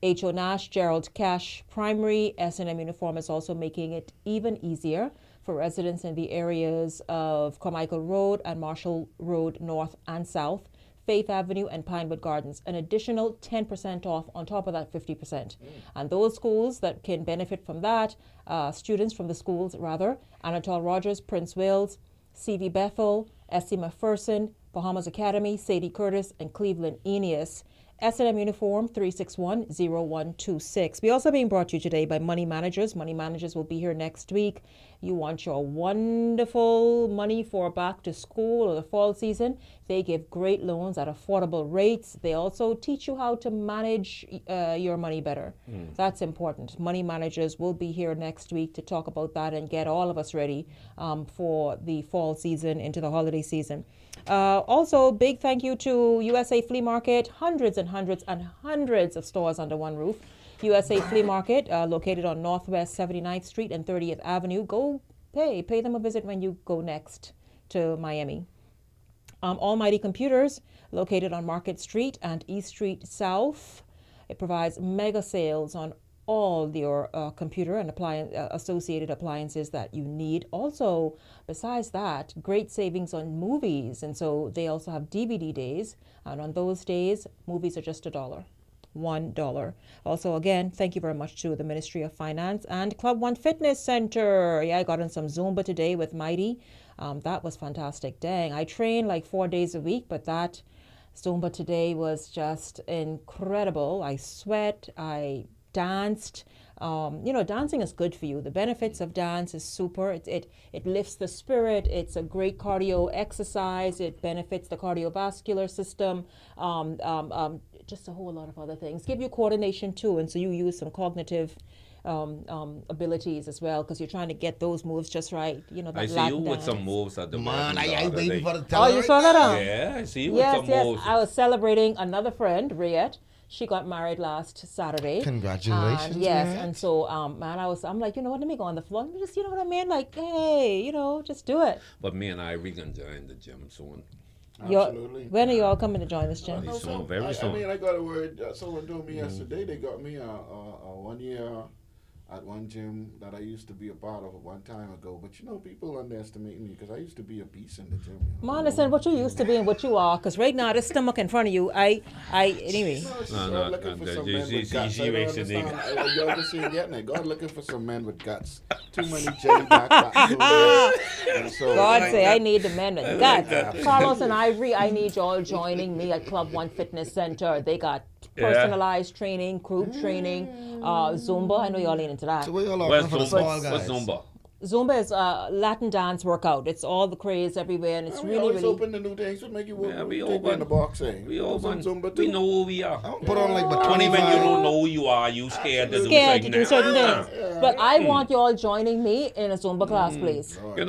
H.O. Nash, Gerald Cash Primary. S&M Uniform is also making it even easier for residents in the areas of Carmichael Road and Marshall Road North and South, Faith Avenue and Pinewood Gardens. An additional 10% off on top of that 50%. And those schools that can benefit from that, students from the schools rather, Anatole Rogers, Prince Wales, C.V. Bethel, S.C. McPherson, Bahamas Academy, Sadie Curtis, and Cleveland Aeneas. S&M Uniform 361-0126. We also being brought to you today by Money Managers. Money Managers will be here next week. You want your wonderful money for back to school or the fall season. They give great loans at affordable rates. They also teach you how to manage your money better. That's important. Money Managers will be here next week to talk about that and get all of us ready for the fall season into the holiday season. Also, big thank you to USA Flea Market. Hundreds and hundreds and hundreds of stores under one roof. USA Flea Market, located on Northwest 79th Street and 30th Avenue. Go pay them a visit when you go next to Miami. Almighty Computers, located on Market Street and East Street South. It provides mega sales on all your computer and associated appliances that you need. Also, besides that, great savings on movies. And so they also have DVD days. And on those days, movies are just $1. $1. Also, again, thank you very much to the Ministry of Finance and Club One Fitness Center. Yeah, I got in some Zumba today with Mighty. That was fantastic. Dang, I train like 4 days a week, but that Zumba today was just incredible. I sweat, I danced. Dancing is good for you. The benefits of dance is super. It lifts the spirit. It's a great cardio exercise. It benefits the cardiovascular system. Just a whole lot of other things. Give you coordination too, and so you use some cognitive abilities as well, because you're trying to get those moves just right. That I see you with some moves at the man. I waiting for the Oh, you saw that? Yeah, I see you with some moves. I was celebrating another friend, Riette. She got married last Saturday. Congratulations. Yes, man. and so I'm like, let me go on the floor. Just, what I mean? Like, hey, just do it. But me and we can join the gym soon. Absolutely. When are you all coming to join this gym? Very soon. I mean, I got a word. Someone told me yesterday they got me a 1 year at one gym that I used to be a part of one time ago. But people underestimate me because I used to be a beast in the gym. Man, listen, what you used to be and what you are, because right now, this stomach in front of you, anyway. God looking for some men with guts. I don't understand. Y'all just ain't getting it. God looking for some men with guts. Too many jelly backpacks. God say, I need the men with guts. Carlos and Ivory, I need y'all joining me at Club One Fitness Center. They got personalized training, group training, Zumba. I know y'all ain't into that. So what y'all offering for the small guys? What's Zumba? Zumba is a Latin dance workout. It's all the craze everywhere, and it's really open to new things. What make you we open in the boxing? We open. Zumba too. We know who we are. Put on like but only when you don't know who you are, you scared to do certain things. But I want you all joining me in a Zumba class, please. We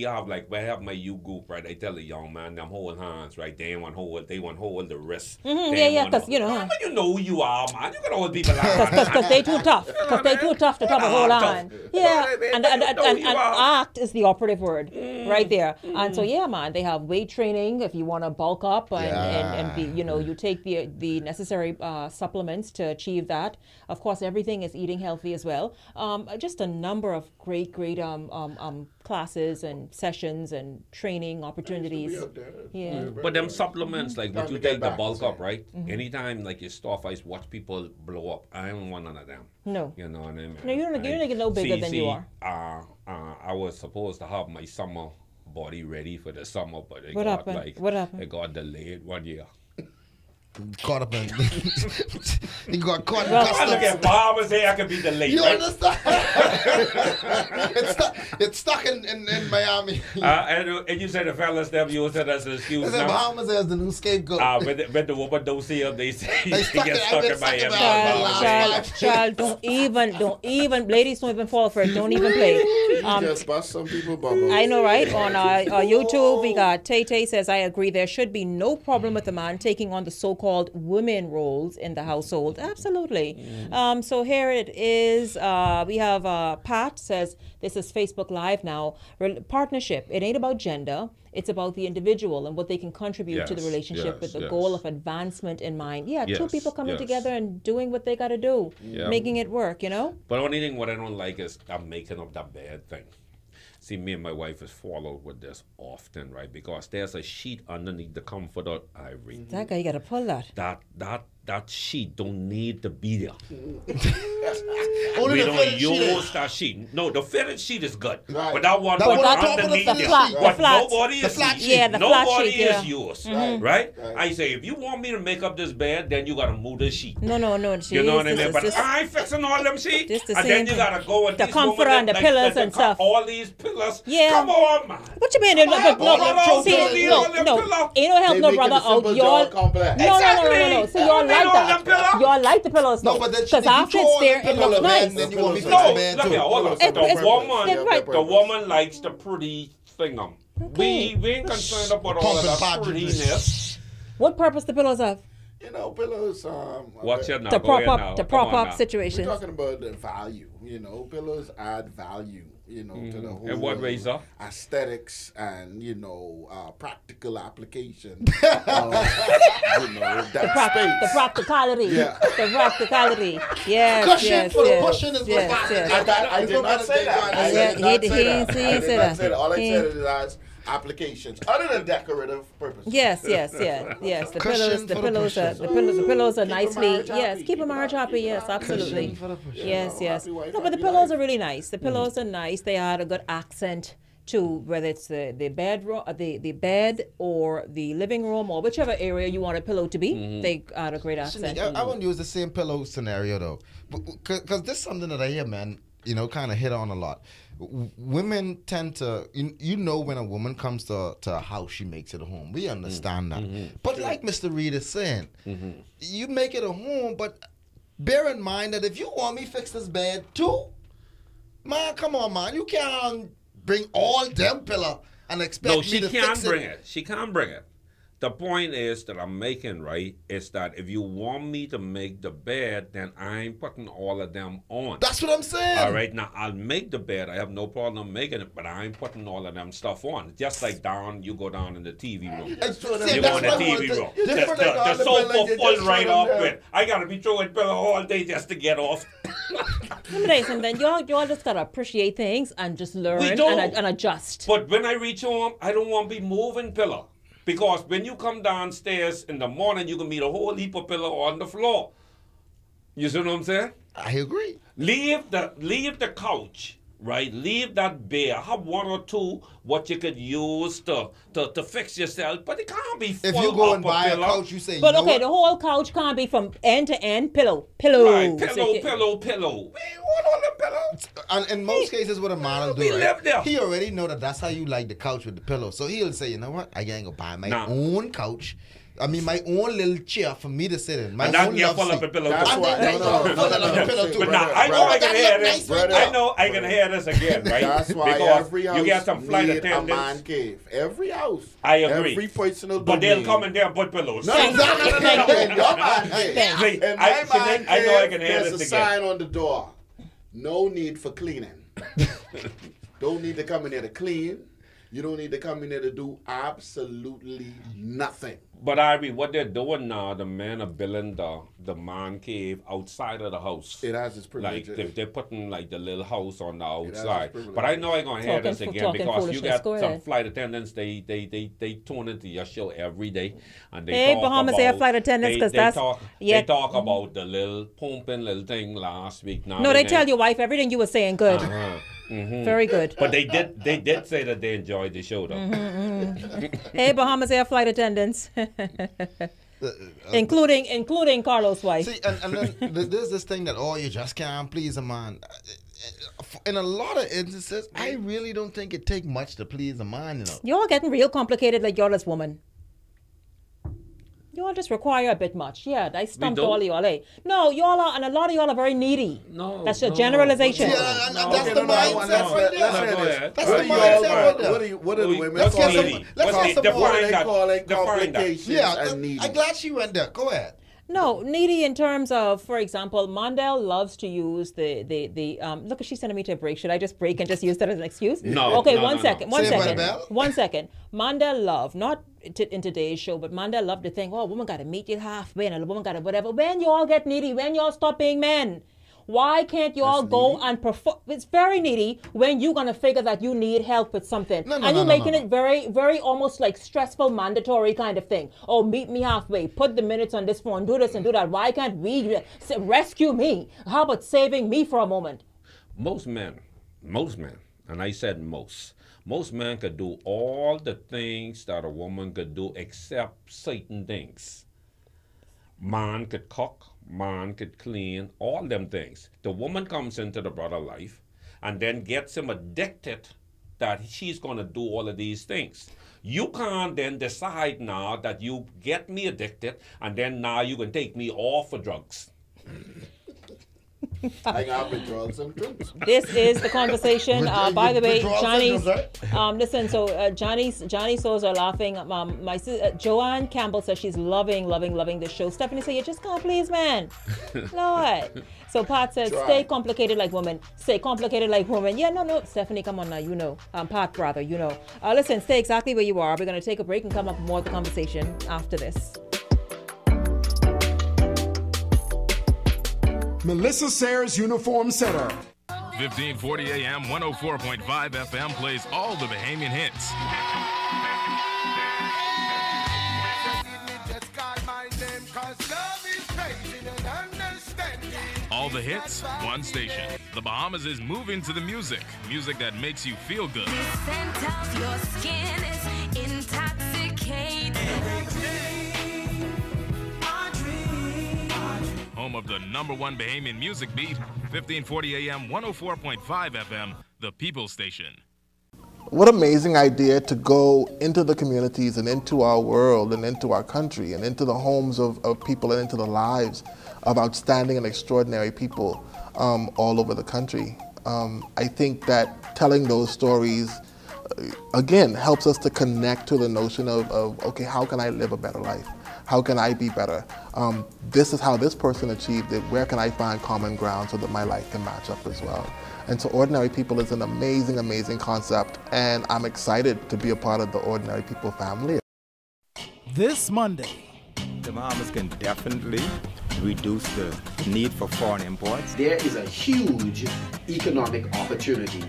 have I have my youth group, right? I tell the young man, them hold hands, right? They want hold the wrist. Because you know who you are, man. You can hold people out. Because they too tough. Because they too tough to hold on. Yeah. And act is the operative word right there. And so man, they have weight training if you want to bulk up and be, you take the necessary supplements to achieve that. Of course, everything is eating healthy as well. Just a number of great classes and sessions and training opportunities. But them supplements, like what you take the bulk up, right? Anytime like your stuff, I watch people blow up. I don't want none of them. No. You know what I mean? No, you're not get no bigger than you are. I was supposed to have my summer body ready for the summer, but it what happened? It got delayed 1 year. caught up in. He got caught in I customs. look at Bahamas here, I could be delayed. You right? understand? it's stuck in Miami. And you said the fellas them use it as an excuse The now. Bahamas as the new scapegoat. When the woman don't see him, they say he gets stuck in Miami. Child, don't even, ladies don't even fall for it. Don't even play. You just bust some people bubbles. I know, right? On YouTube, we got Tay says, I agree. There should be no problem with a man taking on the so-called women roles in the household. Absolutely. So here it is. We have Pat says, this is Facebook Live now. Partnership. It ain't about gender. It's about the individual and what they can contribute to the relationship with the goal of advancement in mind. Yeah, two people coming together and doing what they got to do, making it work, you know? But the only thing what I don't like is I'm making up that bad thing. See, me and my wife is followed with this often, right? Because there's a sheet underneath the comforter, Ivory. That guy, you got to pull that. That sheet don't need to be there. Only We the don't fitted use sheet that sheet. No, the fitted sheet is good. Right. But that one That put one on top of underneath the there. flat sheet. What The flat- nobody the is flat used. sheet. Yeah, the flat Nobody sheet, is yeah. used. Mhm. Right? I say, if you want me to make up this bed, then you got to move the sheet. No. You know what I mean? But I ain't fixing all them sheets. Just the And then same you got to go and the these comforter women and the like pillows the and stuff. All these pillows. Yeah. Come on, man. What you mean? No, ain't no help, no brother out. Y'all, no. So y'all like that. Y'all like the pillows, No, but then because after it's there, it looks nice. Then you want me to No, fix the bed look too. here, hold on. Right. The woman likes the pretty thing. We ain't concerned about all of that prettiness. What purpose the pillows have? You know, pillows. Watch it now. To Go prop ahead up, now. to Come prop on up now. situations. We're talking about the value. You know, pillows add value. You know, to the whole In what ways, sir? aesthetics and practical application. That space. The practicality. Yeah. The practicality. Yes. Cushion for the cushion is what yes. I did not say that. I did not say that. All I said is that applications other than decorative purposes. Yes. The pillows are nicely. Yes, keep a marriage happy. Yes, absolutely. Yes. No, but the pillows are really nice. The pillows are nice. They add a good accent to whether it's the bedroom, the bed, or the living room, or whichever area you want a pillow to be. They add a great accent. I wouldn't use the same pillow scenario though, because this is something that I hear, man. Kind of hit on a lot. Women tend to, when a woman comes to a house, she makes it a home. We understand that. But like Mr. Reed is saying, you make it a home, but bear in mind that if you want me fix this bed too, man, come on, man. You can't bring all them pillow and expect me to fix it. No, she can't bring it. She can't bring it. The point is that I'm making, right, is that if you want me to make the bed, then I ain't putting all of them on. That's what I'm saying. All right, now I'll make the bed. I have no problem making it, but I ain't putting all of them stuff on. Just like you go down in the TV room. You go in the TV room. The sofa full right off with. I got to be throwing pillow all day just to get off. Let me tell you something. Y'all just got to appreciate things and just learn and adjust. But when I reach home, I don't want to be moving pillow. Because when you come downstairs in the morning, you can meet a whole heap of pillow on the floor. You see what I'm saying? I agree. Leave the couch, right? Leave that bare. Have one or two what you could use to fix yourself, but it can't be full. If you go up and buy a pillow. couch, you say, But okay, the whole couch can't be from end to end pillow. Pillow. Right, pillow. We want all the pillows. And in most cases, what a man will do, right? He already know that's how you like the couch with the pillow. So he'll say, you know what? I ain't gonna buy my own couch. I mean, my own little chair for me to sit in. My own love full seat. up a pillow. That's why. But now, I know I can hear this. I know I can hear this again, right? That's why because every house you get some flight need attendants. a man cave. Every house. I agree. Every personal But they'll come in there and put pillows. No. In your man cave. In my man I know I can cave, hear there's this a again. sign on the door. No need for cleaning. Don't need to come in there to clean. You don't need to come in there to do absolutely nothing. But Ivy, what they're doing now, the men are building the man cave outside of the house. It has its privileges. Like they're putting like the little house on the outside. But I know I'm gonna hear this again because you foolishness. got some flight attendants. They tune into your show every day, and they Hey, talk Bahamas about, Air flight attendants, because that's they talk about the little pumping little thing last week. Now No, they tell your wife everything you were saying good. Very good. But they did say that they enjoyed the show though. Hey, Bahamas Air flight attendants. including Carlos' wife. See, and then there's this thing that, oh, you just can't please a man. In a lot of instances, I really don't think it take much to please a man, you know. Y'all getting real complicated like y'all as women. Y'all just require a bit much. Yeah, I stumped all of y'all, eh? No, y'all are, and a lot of y'all are very needy. No. That's a generalization. Yeah, that's the mindset right there. That's the mindset right there. What are the women Let's call get it? some more. They call it complications and needy. I'm glad she went there. Go ahead. No, needy in terms of, for example, Mondale loves to use the look, she's sending me to a break. Should I just break and just use that as an excuse? No. Okay, no, one no, second. no. One second. Mondale love, not in today's show, but Mondale love to think, oh, a woman got to meet you halfway and a woman got to whatever. When you all get needy, when y'all stop being men. Why can't you all go and perform? It's very needy when you're going to figure that you need help with something. And you're making it very, very almost like stressful, mandatory kind of thing. Oh, meet me halfway. Put the minutes on this phone. Do this and do that. Why can't we rescue me? How about saving me for a moment? Most men, and I said most men could do all the things that a woman could do except certain things. Man could cook. Man could clean, all them things. The woman comes into the brother life and then gets him addicted that she's going to do all of these things. You can't then decide now that you get me addicted and then now you can take me off for drugs. I got drugs and drinks. This is the conversation. By the way, Johnny's. Listen, so Johnny Souls are laughing. My Joanne Campbell says she's loving this show. Stephanie said, "You just can't please man." Lord. So Pat says, "Stay complicated like women. Stay complicated like women." Yeah, no. Stephanie, come on now. You know. Pat, brother, you know. Listen, stay exactly where you are. We're going to take a break and come up with more of the conversation after this. Melissa Sayers Uniform Center. 1540 AM, 104.5 FM plays all the Bahamian hits. All the hits, one station. The Bahamas is moving to the music that makes you feel good. The scent of your skin is intoxicating. Home of the #1 Bahamian music beat, 1540 AM, 104.5 FM, the People Station. What amazing idea to go into the communities and into our world and into our country and into the homes of people and into the lives of outstanding and extraordinary people all over the country. I think that telling those stories, again, helps us to connect to the notion of okay, how can I live a better life? How can I be better? This is how this person achieved it. Where can I find common ground so that my life can match up as well? And so Ordinary People is an amazing, amazing concept, and I'm excited to be a part of the Ordinary People family. This Monday, the Bahamas can definitely reduce the need for foreign imports. There is a huge economic opportunity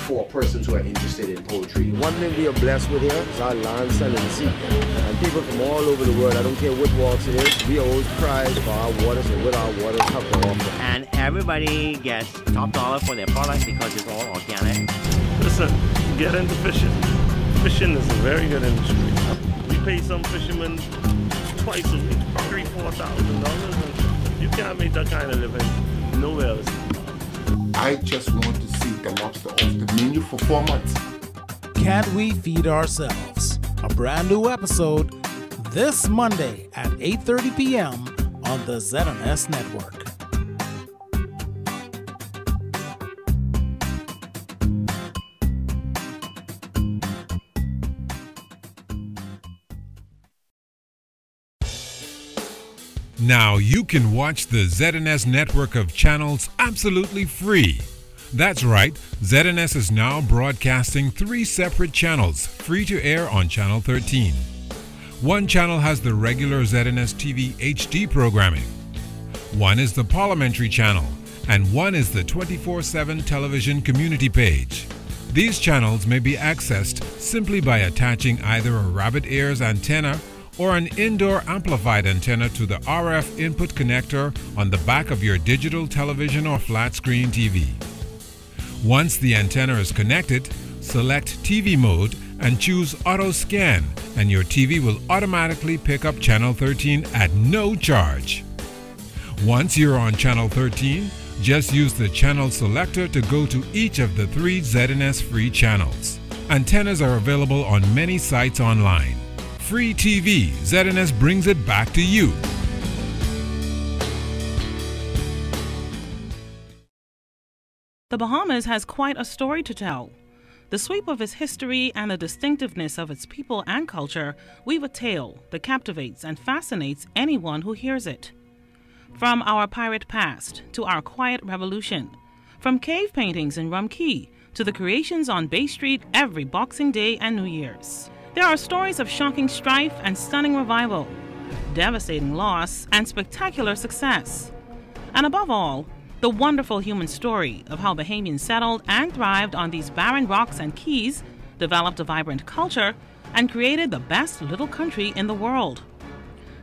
for persons who are interested in poetry. One thing we are blessed with here is our land, sun, and sea. And people from all over the world, I don't care what walks it is, we always prize for our waters and with our waters have to offer. And everybody gets top dollar for their product because it's all organic. Listen, get into fishing. Fishing is a very good industry. We pay some fishermen twice a week, $3,000-$4,000, and you can't make that kind of living nowhere else. I just want to see the lobster off the menu for 4 months. Can't We Feed Ourselves? A brand new episode this Monday at 8:30 p.m. on the ZMS Network. Now you can watch the ZNS network of channels absolutely free. That's right, ZNS is now broadcasting 3 separate channels, free to air on Channel 13. One channel has the regular ZNS TV HD programming. One is the Parliamentary channel, and one is the 24/7 television community page. These channels may be accessed simply by attaching either a rabbit ears antenna or an indoor amplified antenna to the RF input connector on the back of your digital television or flat screen TV. Once the antenna is connected, select TV mode and choose Auto Scan, and your TV will automatically pick up Channel 13 at no charge. Once you're on Channel 13, just use the channel selector to go to each of the 3 ZNS free channels. Antennas are available on many sites online. Free TV, ZNS brings it back to you. The Bahamas has quite a story to tell. The sweep of its history and the distinctiveness of its people and culture weave a tale that captivates and fascinates anyone who hears it. From our pirate past to our quiet revolution, from cave paintings in Rum Cay to the creations on Bay Street every Boxing Day and New Year's. There are stories of shocking strife and stunning revival, devastating loss and spectacular success. And above all, the wonderful human story of how Bahamians settled and thrived on these barren rocks and keys, developed a vibrant culture, and created the best little country in the world.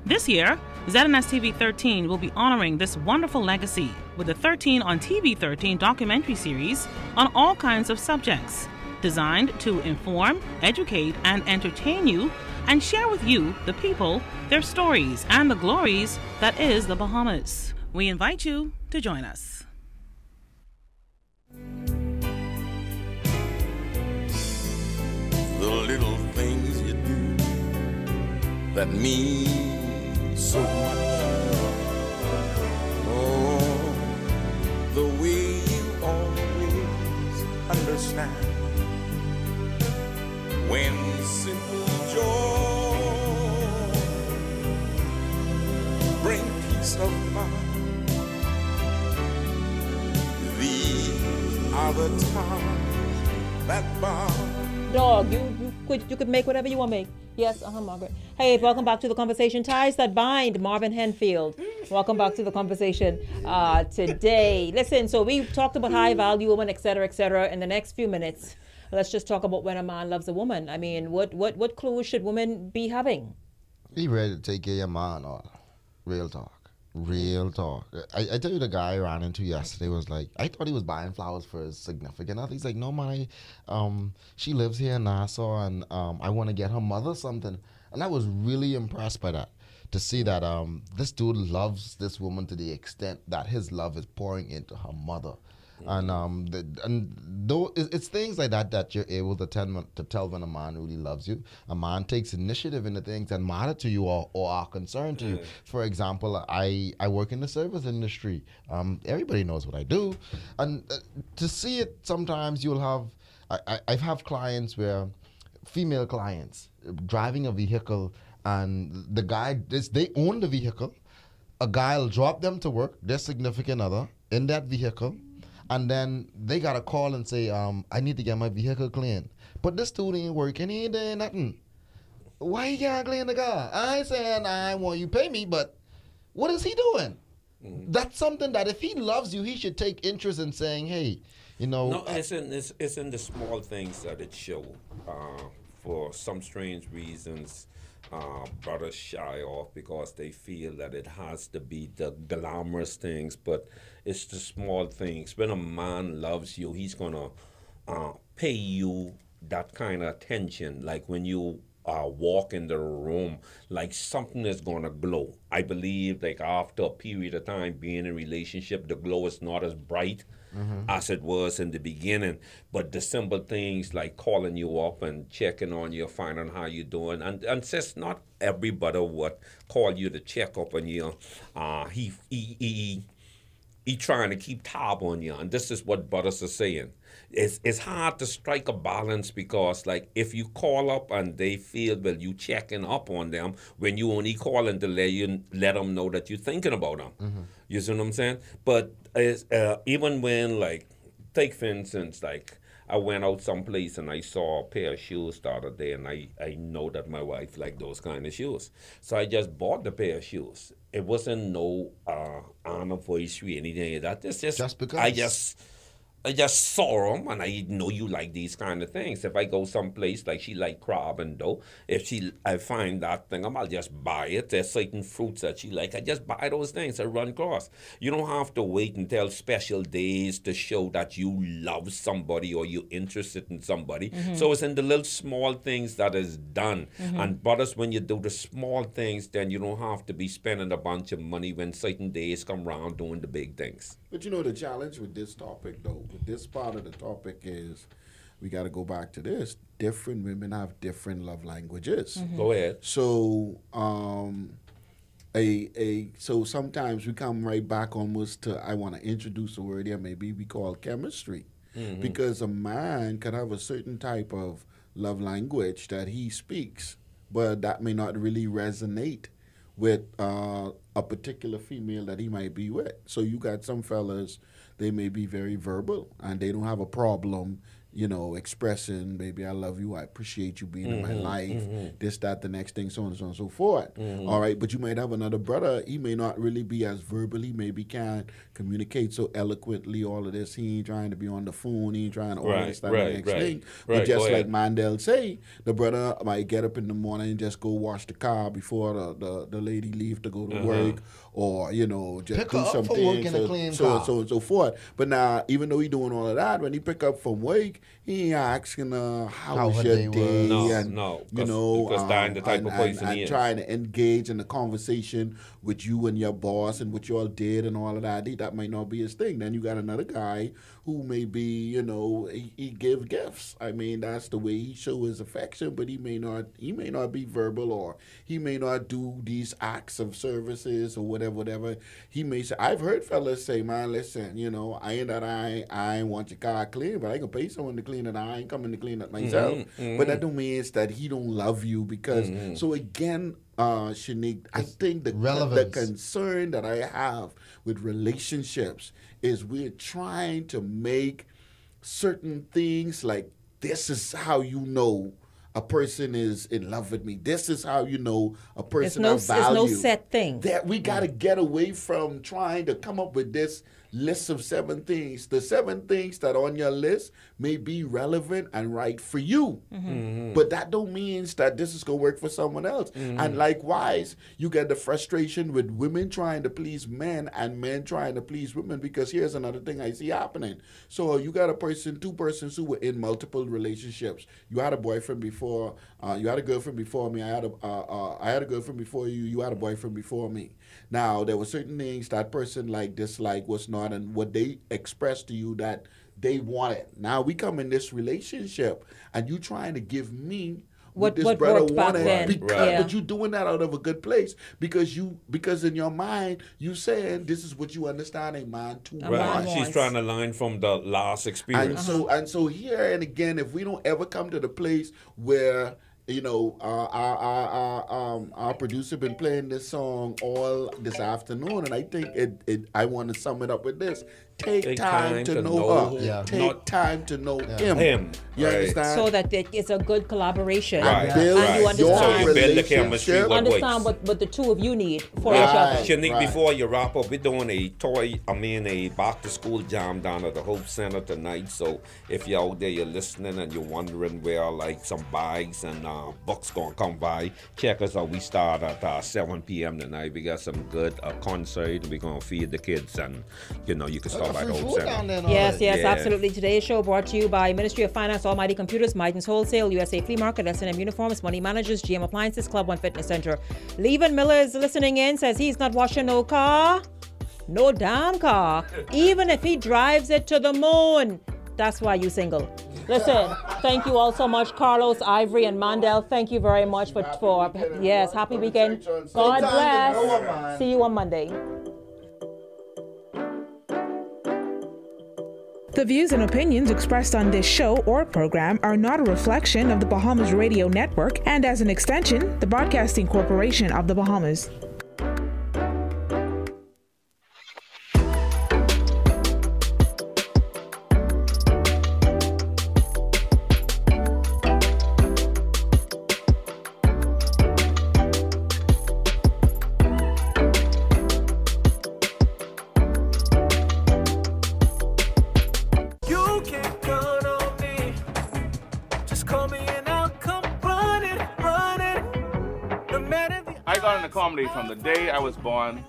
This year, ZNS TV 13 will be honoring this wonderful legacy with the 13 on TV 13 documentary series on all kinds of subjects, designed to inform, educate, and entertain you, and share with you, the people, their stories, and the glories that is the Bahamas. We invite you to join us. The little things you do that mean so much. Oh, the way you always understand when simple joy bring peace of mind. These are the times that bond. Dog, you could make whatever you want to make. Yes, Margaret. Hey, welcome back to the conversation. Ties that bind, Marvin Henfield. Welcome back to the conversation today. Listen, so we talked about high value women, etc., etc. In the next few minutes, let's just talk about when a man loves a woman. I mean, what clues should women be having? Be ready to take care of your man, or real talk. Real talk. I tell you, the guy I ran into yesterday was like, I thought he was buying flowers for his significant other. He's like, no, man, she lives here in Nassau, and I want to get her mother something. And I was really impressed by that, to see that this dude loves this woman to the extent that his love is pouring into her mother. And though it's things like that you're able to tell when a man really loves you. A man takes initiative in the things that matter to you or are concerned to you. For example, I work in the service industry. Everybody knows what I do, and to see it, sometimes you'll have I've have clients where female clients driving a vehicle, and the guy they own the vehicle. A guy will drop them to work, their significant other, in that vehicle. And then they got a call and say, I need to get my vehicle cleaned. But this dude ain't working, he ain't doing nothing. Why he can't clean the car? I ain't saying I want you to pay me, but what is he doing? Mm-hmm. That's something that if he loves you, he should take interest in saying, hey, you know. No, it's in the small things that it show. For some strange reasons, brothers shy off because they feel that it has to be the glamorous things, but it's the small things. When a man loves you, he's gonna pay you that kind of attention, like when you walk in the room, like something is gonna glow. I believe like after a period of time being in a relationship, the glow is not as bright as it was in the beginning, but the simple things like calling you up and checking on you, finding how you're doing, and since not everybody would call you to check up on you, he trying to keep tab on you, and this is what brothers are saying. It's hard to strike a balance, because like if you call up and they feel, well, you checking up on them when you only calling to let them know that you're thinking about them. You see what I'm saying? But even when, like, take for instance, like I went out someplace and I saw a pair of shoes the other day, and I know that my wife liked those kind of shoes, so I just bought the pair of shoes. It wasn't no anniversary, anything like that. It's just because I just saw them, and I know you like these kind of things. If I go someplace like she like crab and dough, I find that thing, I'll just buy it. There's certain fruits that she like. I just buy those things. I run across. You don't have to wait until special days to show that you love somebody or you're interested in somebody. Mhm. So it's in the little small things that is done. Mhm. And but us when you do the small things, then you don't have to be spending a bunch of money when certain days come around doing the big things. But you know, the challenge with this topic, though, with this part of the topic is we got to go back to this. Different women have different love languages. Mhm. Go ahead. So, so sometimes we come right back almost to, I want to introduce a word here, maybe we call chemistry. Mhm. Because a man could have a certain type of love language that he speaks, but that may not really resonate with a particular female that he might be with. So you got some fellas, they may be very verbal and they don't have a problem, expressing, baby, I love you, I appreciate you being in my life, this, that, the next thing, so on and so on and so forth. All right, but you might have another brother, he may not really be as verbal, he maybe can't communicate so eloquently, all of this, he ain't trying to be on the phone, he ain't trying to all this, that, the next thing. But just like Mandel say, the brother might get up in the morning and just go wash the car before the lady leave to go to work, or, just Pick do her up something, from work in a clean car. so on and so forth. But now, even though he doing all of that, when he pick up from work, he ain't asking how was her your day day, was. and because that's the type of person he and is. trying to engage in the conversation with you and your boss and what you all did and all of that. That might not be his thing. Then you got another guy who may be, he give gifts. I mean, that's the way he show his affection, but he may not be verbal, or he may not do these acts of services or whatever. He may say, I've heard fellas say, man, listen, I want your car clean, but I can pay someone to clean it. I ain't coming to clean it myself. But that don't mean that he don't love you, because so again, Shenique, I think the concern that I have with relationships is we're trying to make certain things like, this is how you know a person is in love with me. This is how you know a person I value. There's no set thing. That we got to get away from trying to come up with this list of 7 things. The 7 things that are on your list may be relevant and right for you. But that don't mean that this is going to work for someone else. And likewise, you get the frustration with women trying to please men and men trying to please women, because here's another thing I see happening. So you got 2 persons who were in multiple relationships. You had a boyfriend before, you had a girlfriend before me, I had a girlfriend before you, you had a boyfriend before me. Now, there were certain things that person dislike was not, and what they expressed to you that they wanted. Now, we come in this relationship, and you trying to give me what this brother wanted, but you doing that out of a good place, because in your mind, you saying this is what you understand a man to want. She's trying to learn from the last experience. And so here and again, if we don't ever come to the place where our producer been playing this song all this afternoon, and I think I want to sum it up with this. Take time to know her. Yeah. Take time to know him. You understand? So that it's a good collaboration. Right. And you understand, so you build the chemistry. Understand what the two of you need for each other. Shenique, before you wrap up, we're doing a back to school jam down at the Hope Center tonight. So if you're out there, you're listening and you're wondering where some bags and books gonna come by, check us out. We start at 7 p.m. tonight. We got some good concert. We're gonna feed the kids, and you can start by the Hope Center. Yes, absolutely. Today's show brought to you by Ministry of Finance, Almighty Computers, Midas Wholesale, USA Flea Market, S&M Uniforms, Money Managers, GM Appliances, Club One Fitness Center. Levan Miller is listening in, says he's not washing no car, no damn car, even if he drives it to the moon. That's why you single. Listen, thank you all so much, Carlos, Ivory, and Mandel. Thank you very much for happy weekend. God bless. See you on Monday. The views and opinions expressed on this show or program are not a reflection of the Bahamas Radio Network and, as an extension, the Broadcasting Corporation of the Bahamas. I got into comedy from the day I was born.